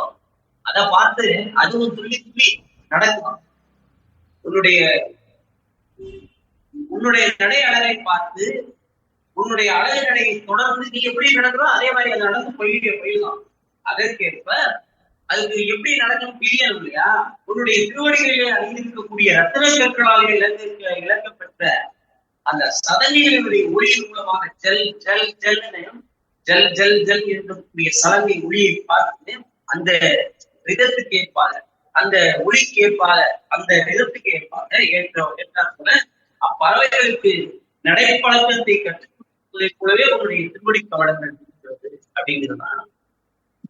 அதை பார்த்து அதுவும் துள்ளி துள்ளி நடக்கும். உன்னுடைய நடை அழகை பார்த்து உன்னுடைய அழகு நடையை தொடர்ந்து நீ எப்படி நடக்கிறோ அதே மாதிரி அதை நடந்து போயிடலாம். அதற்கேற்ப அதுக்கு எப்படி நடக்கும் பிரியணும் இல்லையா? உன்னுடைய திருவடிகளிலே அணிந்திருக்கக்கூடிய ரத்தின கற்களாலே இழக்கப்பட்ட அந்த சதனிகளுடைய ஒளியின் மூலமாக ஜல் ஜல் ஜல் ஜல் ஜல் ஜல் இருக்கக்கூடிய சலங்கை ஒளியை பார்த்து அந்த விதத்துக்கு ஏற்பாக, அந்த ஒளிக்கு ஏற்பாக, அந்த விதத்துக்கு ஏற்பாக ஏற்றாற்போல அப்பறவைகளுக்கு நடைப்பழக்கத்தை கற்றுக்கொள்வதை போலவே உன்னுடைய திருவடி கவனங்கள் இருக்கிறது அப்படிங்கிறதுதான்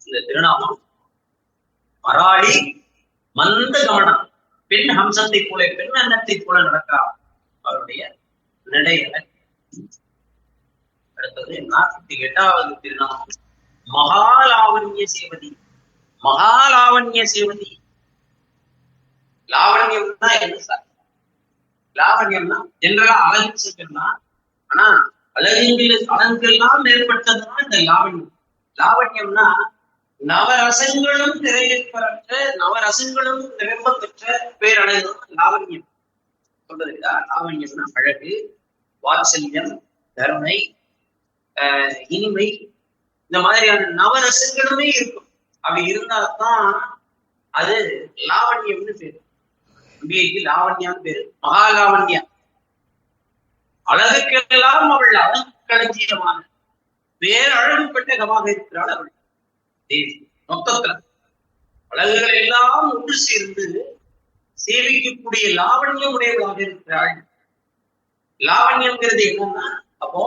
இந்த திருநாமம். மராளி மந்த கவனம், பெண் ஹம்சத்தை போல, பெண் அன்னத்தை போல நடக்கா அவருடைய நடை. அடுத்தது 48வது திருநாமம் மகாலாவண்ய சேவதி. மகாலாவண்ய சேவதி. லாவண்யம்னா என்ன சார்? லாவண்யம்னா ஜெனரலா அழகு சொல்லலாம். ஆனா அழகுக்கெல்லாம் மேற்பட்டதுதான் இந்த லாவண்யம். லாவண்யம்னா நவரசங்களும் திரையற்பற்ற, நவரசங்களும் நிரம்ப பெற்ற பேரழகு லாவண்யம் சொல்றது. லாவண்யம்னா அழகு, வாத்சல்யம், கருணை, இனிமை, இந்த மாதிரியான நவரசங்களுமே இருக்கும். அப்படி இருந்தால்தான் அது லாவண்யம்னு பேரு. லாவண்யான்னு பேரு. மகாலாவண்யா. அழகுக்கெல்லாம் அவள் அழகு களஞ்சியமான பேரழகு பெட்டகமாக இருக்கிறாள் அவள் தேவி. மொத்தத்துல அழகுகள் எல்லாம் ஒன்று சேர்ந்து சேவிக்கக்கூடிய லாவண்யம் உடையவளாக இருக்கிறாள். லாவண்யம்ங்கிறது என்னன்னா, அப்போ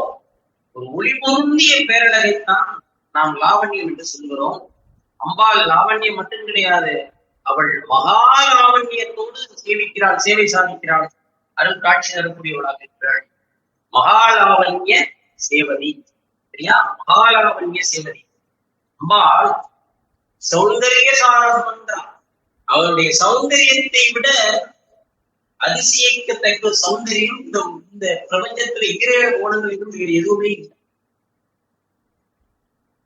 ஒரு ஒளி பொருந்திய பேரழகைத்தான் நாம் லாவண்யம் என்று சொல்கிறோம். அம்பாள் லாவண்யம் மட்டும் கிடையாது, அவள் மகாலாவண்யத்தோடு சேவிக்கிறாள், சேவை சாதிக்கிறாள், அருள் காட்சி தரக்கூடியவளாக இருக்கிறாள். மகாலாவண்ய சேவதி. சரியா? மகாலாவண்ய சேவதி. அம்பாள் சௌந்தரிய சாரமன்றா. அவருடைய சௌந்தரியத்தை விட அதிசயிக்கத்தக்க சௌந்தரியம் இந்த பிரபஞ்சத்துல இருக்கிற கோணங்களிலும் வேறு எதுவுமே இல்லை.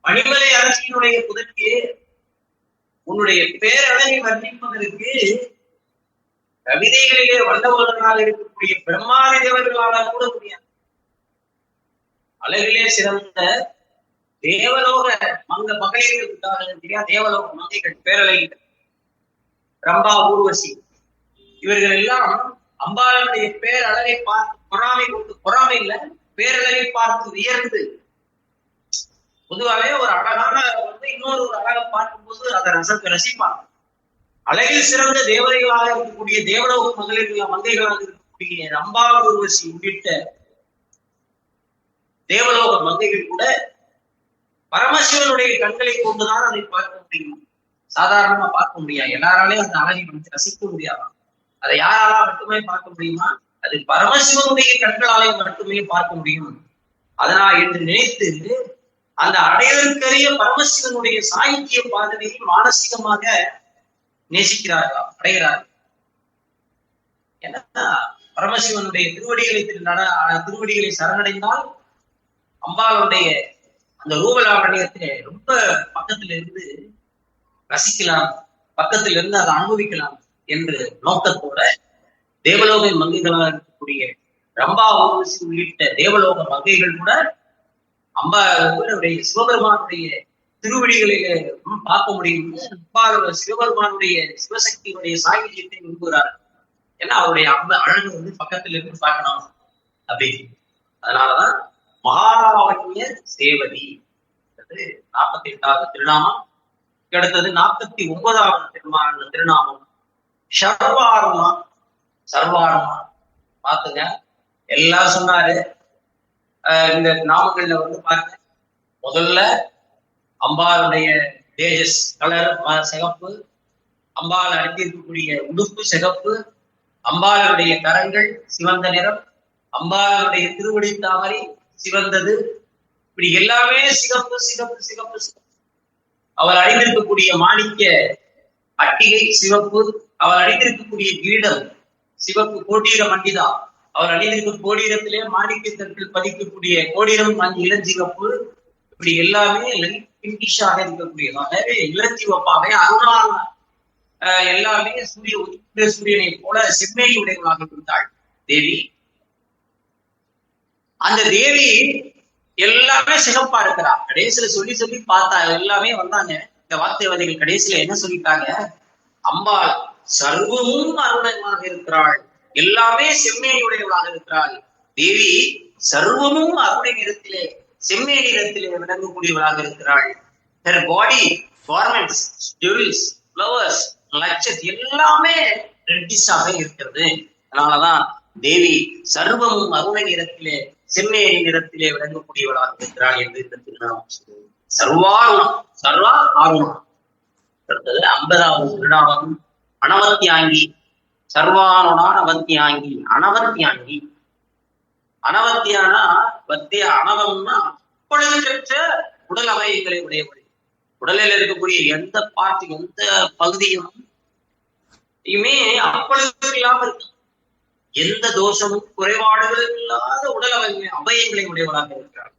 மணிமலை அரசினுடைய புதற்கு உன்னுடைய பேரழகை வர்ணிப்பதற்கு கவிதைகளிலே வல்லவர்களாக இருக்கக்கூடிய பிரம்மாதி தேவர்களால் கூட முடியாது. அழகிலே சிறந்த தேவலோக மகளிர் தேவலோக மங்கைகள், பேரழகிகள், ரம்பா, ஊர்வசி, இவர்கள் எல்லாம் அம்பாளுடைய பேரழகை பார்த்து பொறாமை இல்ல, பேரழகை பார்த்து வியர்ந்து, பொதுவாகவே ஒரு அழகான இன்னொரு அழகை பார்க்கும்போது அதை ரசிப்பாங்க. அழகில் சிறந்த தேவதைகளாக இருக்கக்கூடிய தேவலோக மங்கைகளாக இருக்கக்கூடிய ரம்பா, ஊர்வசி உள்ளிட்ட தேவலோக மங்கைகள் கூட பரமசிவனுடைய கண்களை கொண்டுதான் அதை பார்க்க முடியும். சாதாரணமா பார்க்க முடியாது. எல்லாராலையும் அந்த அழகை ரசிக்க முடியாது. அதை யாரால மட்டுமே பார்க்க முடியுமா? அது பரமசிவனுடைய கண்களாலே மட்டுமே பார்க்க முடியும். அதனால் என்று நினைத்து அந்த அடையற்கரிய பரமசிவனுடைய சாகித்ய பாதனையை மானசீகமாக நேசிக்கிறார்களா, அடைகிறார்கள். ஏன்னா பரமசிவனுடைய திருவடிகளை சரணடைந்தால் அம்பாளுடைய அந்த ரூபலாவண்யத்தை ரொம்ப பக்கத்துல இருந்து ரசிக்கலாம், பக்கத்துல இருந்து அதை அனுபவிக்கலாம் என்று நோக்கத்தோட தேவலோக மங்கைகளாக இருக்கக்கூடிய ரம்பா, ஊர்வசி உள்ளிட்ட தேவலோக மங்கைகள் கூட அம்பாளுடைய சிவபெருமானுடைய திருவடிகளில பார்க்க முடியும். சிவபெருமானுடைய சிவசக்தியுடைய சாகித்யத்தை விரும்புகிறார்கள். ஏன்னா அவருடைய அழகு பக்கத்துல இருந்து பார்க்கணும் அப்படின்னு. அதனாலதான் மகாலாவண்ய சேவதி 48வது திருநாமம். அடுத்தது 49வது திருநாமம் சர்வாரமா. சர்வாரமா பாத்துங்க, எல்லாம் சொன்னாரு. இந்த நாமங்கள்ல பாருங்க, முதல்ல அம்பாளுடைய தேஜஸ் கலர் சிகப்பு, அம்பாள் அணிந்திருக்கக்கூடிய உடுப்பு சிகப்பு, அம்பாளுடைய கரங்கள் சிவந்த நிறம், அம்பாளுடைய திருவடி தாமரை சிவந்தது. இப்படி எல்லாமே சிகப்பு சிகப்பு சிகப்பு சிகப்பு. அவள் அணிந்திருக்கக்கூடிய மாணிக்க அட்டிகை சிவப்பு, அவள் அணிந்திருக்கக்கூடிய கிரீடம் சிவப்பு, கோடீர மண்டிதா. அவள் அணிந்திருக்கும் கோடீரத்திலே மாணிக்கத்திற்குள் பதிக்கக்கூடிய கோடீரம் இளஞ்சிவப்பு. இப்படி எல்லாமே பிங்கிஷாக இருக்கக்கூடியதாகவே இளஞ்சிவப்பாக அருணான எல்லாமே சூரியனை போல செம்மையை உடையவளாக இருந்தாள் தேவி. அந்த தேவி எல்லாமே சிகப்பா இருக்கிறார். கடைசியில சொல்லி சொல்லி பார்த்தா எல்லாமே வந்தாங்க. இந்த வார்த்தைவாதிகள் கடைசியில என்ன சொல்லிட்டாங்க? அம்பாள் சர்வமும் அருணமாக இருக்கிறாள், எல்லாமே செம்மையுடையவளாக இருக்கிறாள். தேவி சர்வமும் அருணை நிறத்திலே செம்மை நிறத்திலே விளங்கக்கூடியவளாக இருக்கிறாள். her body, garments, jewels, flowers, லட்சத் எல்லாமே ரெட்டிஷாக இருக்கிறது. அதனாலதான் தேவி சர்வமும் அருணை நிறத்திலே செம்மையை நிறத்திலே விளங்கக்கூடியவளாக இருக்கிறாள் என்று இந்த திருநாமம் சொல்லுவோம். சர்வாருணம், சர்வா ஆருணம். அடுத்தது 50வது திருநாமம் அனவத்தியாங்கி. சர்வானுடான் அவத்தியாங்கி, அனவத்தியாங்கி. அனவத்தியானா வத்திய அனவம்னா அப்பொழுதற்ற உடல் அவயங்களை உடையவள். உடலில் இருக்கக்கூடிய எந்த பார்ட்டி எந்த பகுதியும் அப்பொழுது இல்லாம இருக்கு. எந்த தோஷமும் குறைபாடுகளும் இல்லாத உடல் அவயங்களை உடையவளாக இருக்கிறார்.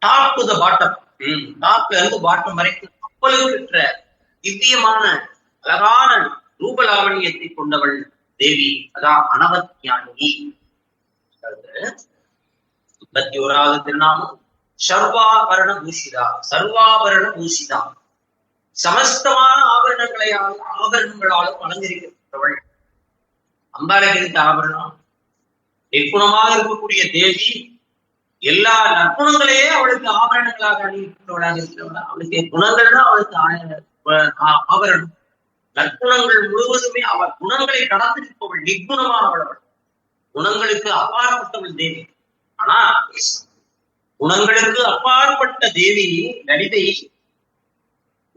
டாப் டு த பாட்டம், டாப்ல இருந்து பாட்டம் வரைக்கும் அப்பொழுது பெற்ற திவ்யமான அழகான ரூபலாவணியத்தை கொண்டவள் தேவி. அதான் அனவத்தியாங்கி. 51வது திருநாமம் சர்வாபரண பூஷிதா. சர்வாபரண பூஷிதா, சமஸ்தமான ஆபரணங்களாலும் அலங்கரிக்கப்பட்டவள். அம்பாளுக்கு இருக்க ஆபரணம் நிர்குணமாக இருக்கக்கூடிய தேவி. எல்லா நற்குணங்களையே அவளுக்கு ஆபரணங்களாக அணிவிக்கப்பட்டவளாக இருக்கிறவள். அவளுக்கு குணங்கள்னா அவளுக்கு ஆபரணம். நற்குணங்கள் முழுவதுமே அவள் குணங்களை கடந்திருப்பவள், நிர்குணமானவள். அவள் குணங்களுக்கு அப்பாற்பட்டவள் தேவி. ஆனா குணங்களுக்கு அப்பாற்பட்ட தேவி லலிதை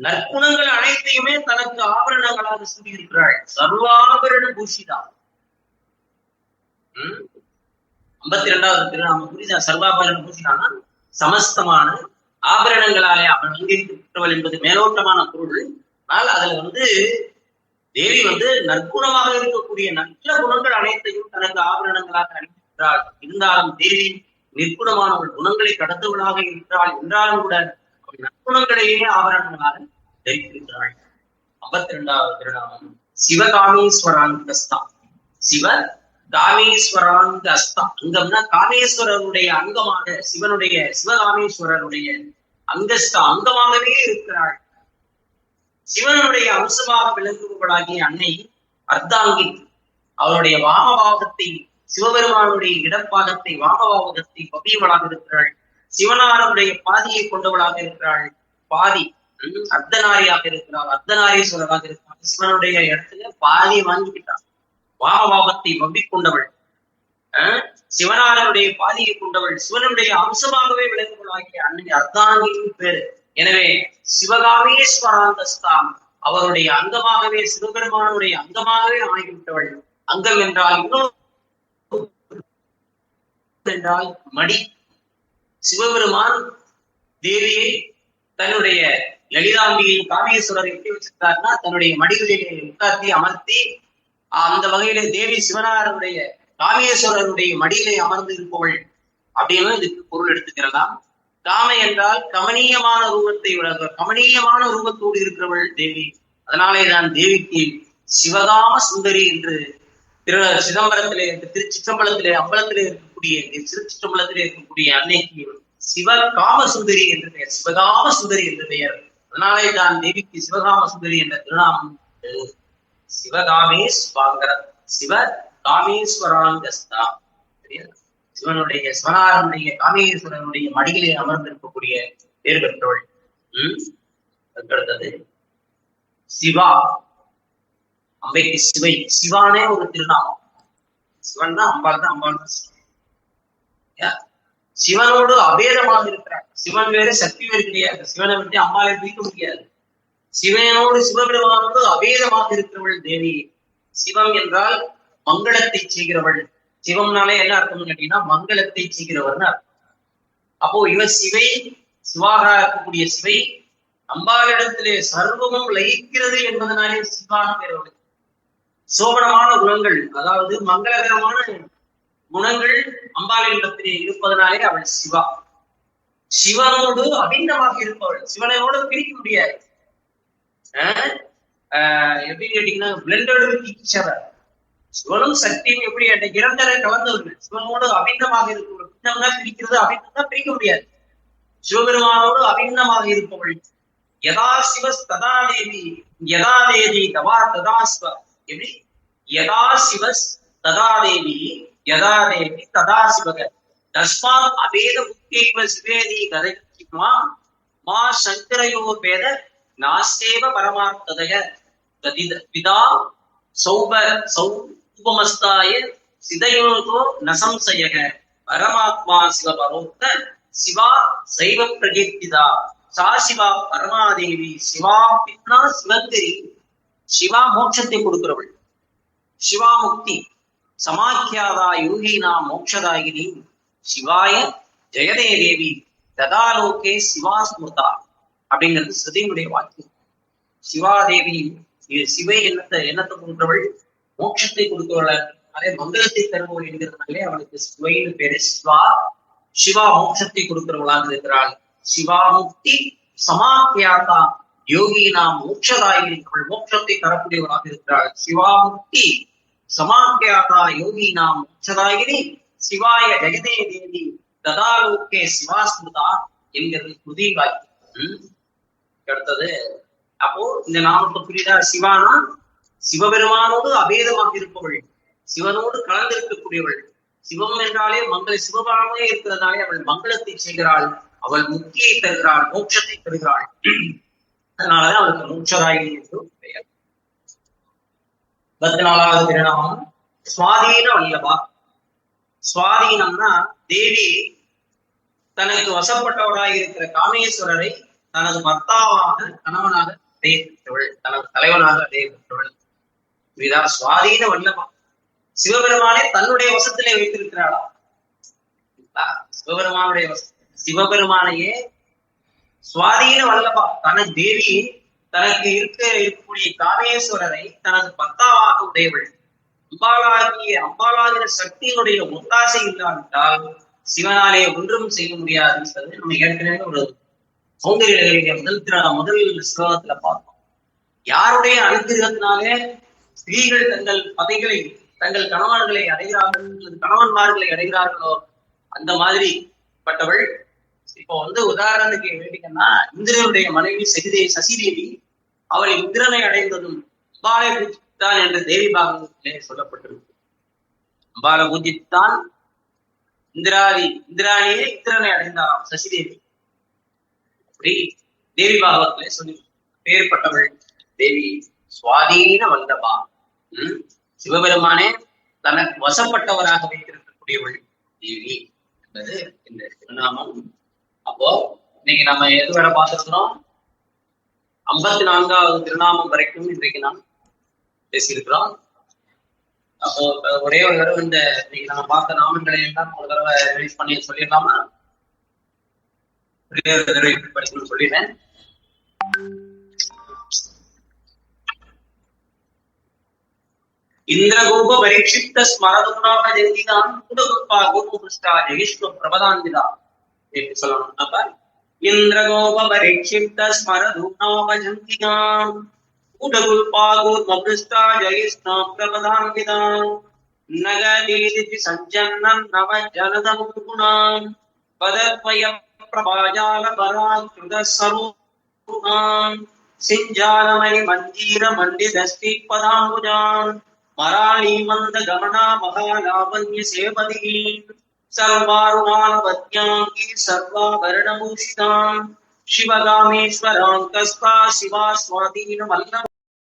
நற்குணங்கள் அனைத்தையுமே தனக்கு ஆபரணங்களாக சூடியிருக்கிறாள். சர்வாபரண பூஷிதா. 52வது திருநாமம் புரியுதா? சர்வாபரண பூஷிதானா சமஸ்தமான ஆபரணங்களாலே அவள் அங்கீகரிக்கப்பட்டவள் என்பது மேலோட்டமான பொருள். ஆனால் அதுல தேவி நற்குணமாக இருக்கக்கூடிய நல்ல குணங்கள் அனைத்தையும் தனக்கு ஆபரணங்களாக அணிந்திருக்கிறாள். இருந்தாலும் தேவி நிற்குணமானவள், குணங்களை கடந்தவளாக இருக்கிறாள். என்றாலும் கூட அவள் நற்குணங்களையே ஆபரணங்களாக தரித்திருக்கிறாள். 52வது திருநாமம் சிவகாமேஸ்வராங்கஸ்தா. சிவ காமேஸ்வராங்கஸ்தா. அங்கம்னா காமேஸ்வரருடைய அங்கமாக, சிவகாமேஸ்வரருடைய அங்கஸ்தா அங்கமாகவே இருக்கிறாள். சிவனுடைய அம்சமாக விளங்குபவளாகிய அன்னை அர்த்தாங்கி. அவருடைய வாமபாகத்தை, சிவபெருமானுடைய இடப்பாகத்தை, வாமபாகத்தை பவியவளாக இருக்கிறாள். சிவனாருடைய பாதியை கொண்டவளாக இருக்கிறாள். பாதி அர்த்தநாரியாக இருக்கிறாள், அர்த்தநாரீஸ்வரராக இருக்கிறாள். சிவனுடைய இடத்துல பாதியை வாங்கிக்கிட்டாள். வாமபாகத்தை பவ்விக்கொண்டவள், சிவனாருடைய பாதியை கொண்டவள், சிவனுடைய அம்சமாகவே விளங்குவளாகிய அன்னை அர்த்தாங்கியின் பேரு. எனவே சிவகாமேஸ்வராந்தஸ்தான் அவருடைய அங்கமாகவே, சிவபெருமானுடைய அங்கமாகவே ஆகிவிட்டவள். அங்கம் என்றால் என்றால் மடி. சிவபெருமான் தேவியை தன்னுடைய லலிதாம்பியை காமேஸ்வரர் எப்படி வச்சிருக்காருன்னா தன்னுடைய மடிகளிலே உட்கார்த்தி அமர்த்தி, அந்த வகையிலே தேவி சிவனாருடைய காமேஸ்வரருடைய மடியிலே அமர்ந்து இருப்பவள் அப்படின்னு இதுக்கு பொருள் எடுத்துக்கிறலாம். காமை என்றால் கமனீயமான ரூபத்தை கமனீயமான ரூபத்தோடு இருக்கிறவள் தேவி. அதனாலே தான் தேவிக்கு சிவகாம சுந்தரி என்று சிதம்பரத்திலே, திருச்சிற்றம்பலத்திலே, அம்பலத்திலே இருக்கக்கூடிய திருச்சிற்றம்பலத்திலே இருக்கக்கூடிய அன்னைக்கு சிவகாம சுந்தரி என்று பெயர், சிவகாம சுந்தரி என்று பெயர். அதனாலே தான் தேவிக்கு சிவகாம சுந்தரி என்ற திருநாமம். சிவகாமேஸ்வராங்கஸ்தா. சிவனாருடைய காமேஸ்வரனுடைய மடியிலே அமர்ந்திருக்கக்கூடிய பேர் பெற்றவள். அடுத்தது சிவா. அம்பைக்கு சிவை. சிவானே ஒரு திருநாமம். சிவன் தான் அம்பாள் தான், அம்பாள் தான் சிவனோடு அபேதமாக இருக்கிறாள். சிவன் வேறு சக்தி வேறு கிடையாது. சிவனை விட்டு அம்பாலை பிரிக்க முடியாது. சிவனோடு சிவபெருமானோடு அபேதமாக இருக்கிறவள் தேவி. சிவம் என்றால் மங்களத்தை செய்கிறவள். சிவம்னாலே என்ன அர்த்தம்னு கேட்டீங்கன்னா மங்களத்தை செய்கிறவர்னு அர்த்தம். அப்போ இவர் சிவை, சிவாக இருக்கக்கூடிய சிவை அம்பாளிடத்திலே சர்வமும் லயிக்கிறது என்பதனாலே சிவான பேரவள். சோபனமான குணங்கள், அதாவது மங்களகரமான குணங்கள் அம்பாளிடத்திலே இருப்பதனாலே அவள் சிவா. சிவனோடு அபிண்ணமாக இருப்பவள். சிவனோடு பிரிக்க முடியாது. எப்படின்னு கேட்டீங்கன்னா பிளண்டட் வித் ஈச் அதர். சிவனும் சக்தியும் எப்படி இரண்டரை கலந்தவர்கள். சிவனோடு அபிண்ணமாக இருப்பவர்கள். பின்னம்னா பிரிக்கிறது, அபிண்ணம்னா பிரிக்க முடியாது. சிவபெருமானோடு அபிண்ணமாக இருப்பவள். யதா சிவஸ் ததா தேவி, யதா தேவி தவா ததா சிவ. எப்படி? யதா சிவஸ் ததா தேவி, யதா தேவி ததா சிவக. தஸ்மாத் அபேத முக்கியவ சிவேதி கதைமா மா சங்கரையோ பேத நாஸ்தேவ பரமார்த்ததய விதா சௌப சௌபமஸ்தாய சிதையோதோ நசம்சயக பரமாத்மா சிவபரோக்த சிவா சைவ பிரகீர்த்திதா சா சிவா பரமாதேவி. சிவா பின்னா சிவங்கரி. சிவா மோட்சத்தை கொடுக்கிறவள். சிவா முக்தி சமாக்கியாதா யோகினா மோட்சதாயினி. சிவாய ஜெயதே தேவி ததாலோகே சிவா ஸ்மிருதா அப்படிங்கிறது ஸ்ருதியினுடைய வாக்கியம். சிவாதேவி சிவை எண்ணத்தை கொடுக்கிறவள், மோட்சத்தை கொடுக்கிறவள், அதே மங்களத்தை தருபவள் என்கிறதுனாலே அவளுக்கு சிவைன்னு பேரு. சிவா சிவா மோட்சத்தை கொடுக்கிறவளாக இருக்கிறாள். சிவா முக்தி சமாக்கியாதா யோகினா மோட்சதாயினி. அவள் மோட்சத்தை தரக்கூடியவளாக இருக்கிறாள். சிவா முக்தி சமாக்கியாதா யோகினா மோட்சதாயினி. சிவாய ஜெகதே தேவி ததாலோகே சிவாஸ்மிருதா என்கிறது புதிய வாக்கியம். அடுத்தது அப்போ இந்த நாமத்தை புரியுதா? சிவானா சிவபெருமானோடு அபேதமாக இருப்பவள், சிவனோடு கலந்திருக்கக்கூடியவள். சிவம் என்றாலே மங்கள சிவபானமே இருக்கிறதுனாலே அவள் மங்களத்தை செய்கிறாள். அவள் முக்தியை தருகிறாள், மோட்சத்தை தருகிறாள். அதனாலதான் அவளுக்கு மோட்சராயினி என்று பெயர். 14வது திருநாமம் சுவாதீன வல்லபா. சுவாதீனம்னா தேவி தனக்கு வசப்பட்டவராக இருக்கிற காமேஸ்வரரை தனது பர்த்தாவாக கணவனாக அடைய பெற்றவள், தனது தலைவனாக அடைய பெற்றவள். இதுதான் சுவாதீன வல்லபா. சிவபெருமானை தன்னுடைய வசத்திலே வைத்திருக்கிறாளா? சிவபெருமானுடைய சிவபெருமானையே சுவாதீன வல்லபா தனது தேவி தனக்கு இருக்கக்கூடிய காமேஸ்வரரை தனது பர்த்தாவாக உடையவள். அம்பாளாகிற சக்தியினுடைய ஒத்தாசை இல்லாவிட்டால் சிவனாலே ஒன்றும் செய்ய முடியாது என்பது நம்ம ஏற்கனவே ஒரு சௌந்தரிய முதல் ஸ்லோகத்துல பார்த்தோம். யாருடைய அனுகிரகத்தினாலே ஸ்திரீகள் தங்கள் பதைகளை தங்கள் கணவன்களை அடைகிறார்கள், கணவன்மார்களை அடைகிறார்களோ அந்த மாதிரி பட்டவள். இப்போ உதாரணத்துக்கு வேண்டிங்கன்னா இந்திரனுடைய மனைவி சசிதேவி அவள் இந்திரனை அடைந்ததும் அம்பாலை பூஜித்தான் என்று தேவி பாகவதத்திலே சொல்லப்பட்டிருக்கு. அம்பாலை பூஜித்தான் இந்திராணியே இந்திரனை அடைந்தாராம் சசிதேவி. அப்படி தேவி பாகவத்திலே சொல்லி பெயர்பட்டவள் தேவி சுவாதீன வல்லபா. சிவபெருமானே தனக்கு வசப்பட்டவராக வைத்திருக்கக்கூடியவள் தேவி என்பது இந்த திருநாமம். அப்போ இன்னைக்கு நம்ம எது வரை பார்த்திருக்கிறோம்? 54வது திருநாமம் வரைக்கும் இன்றைக்கு நாம் பேசியிருக்கிறோம். அப்போ ஒரே ஒரு தடவை இன்னைக்கு நம்ம பார்த்த நாமங்களை எல்லாம் ஒரு தடவை ரிலீஸ் பண்ணி சொல்லிடலாமா? ஒரே ஒரு தடவை படிக்கணும்னு சொல்லிடுறேன். இந்திரகோப பரீட்சித்த ஸ்மரதுனாக ஜெயிதான் குடகுப்பா கோபுஷ்டா ஜெயிஷ்ணு பிரபதாந்திதா எப்படி சொல்லணும்? அப்ப இந்திரகோப பரீட்சித்த ஸ்மரதுனாக ஜெயிதான் குடகுப்பா கோபுஷ்டா ஜெயிஷ்ணு பிரபதாந்திதா நகதீதி சஞ்சன்னன் நவ ஜனதம் குணாம் பதத்வய பிரபாஜால பராக்ருத சரூபாம் சிஞ்சாலமணி மஞ்சீர மண்டிதஸ்தி பதாம்புஜான் மராளி மந்த கமனா மகாலாவண்ய சேபதி சர்வாருணானவத்யாங்கி சர்வாபரணபூஷிதாம் சிவகாமேஸ்வராங்கஸ்தா சிவா ஸ்வாதீன வல்லப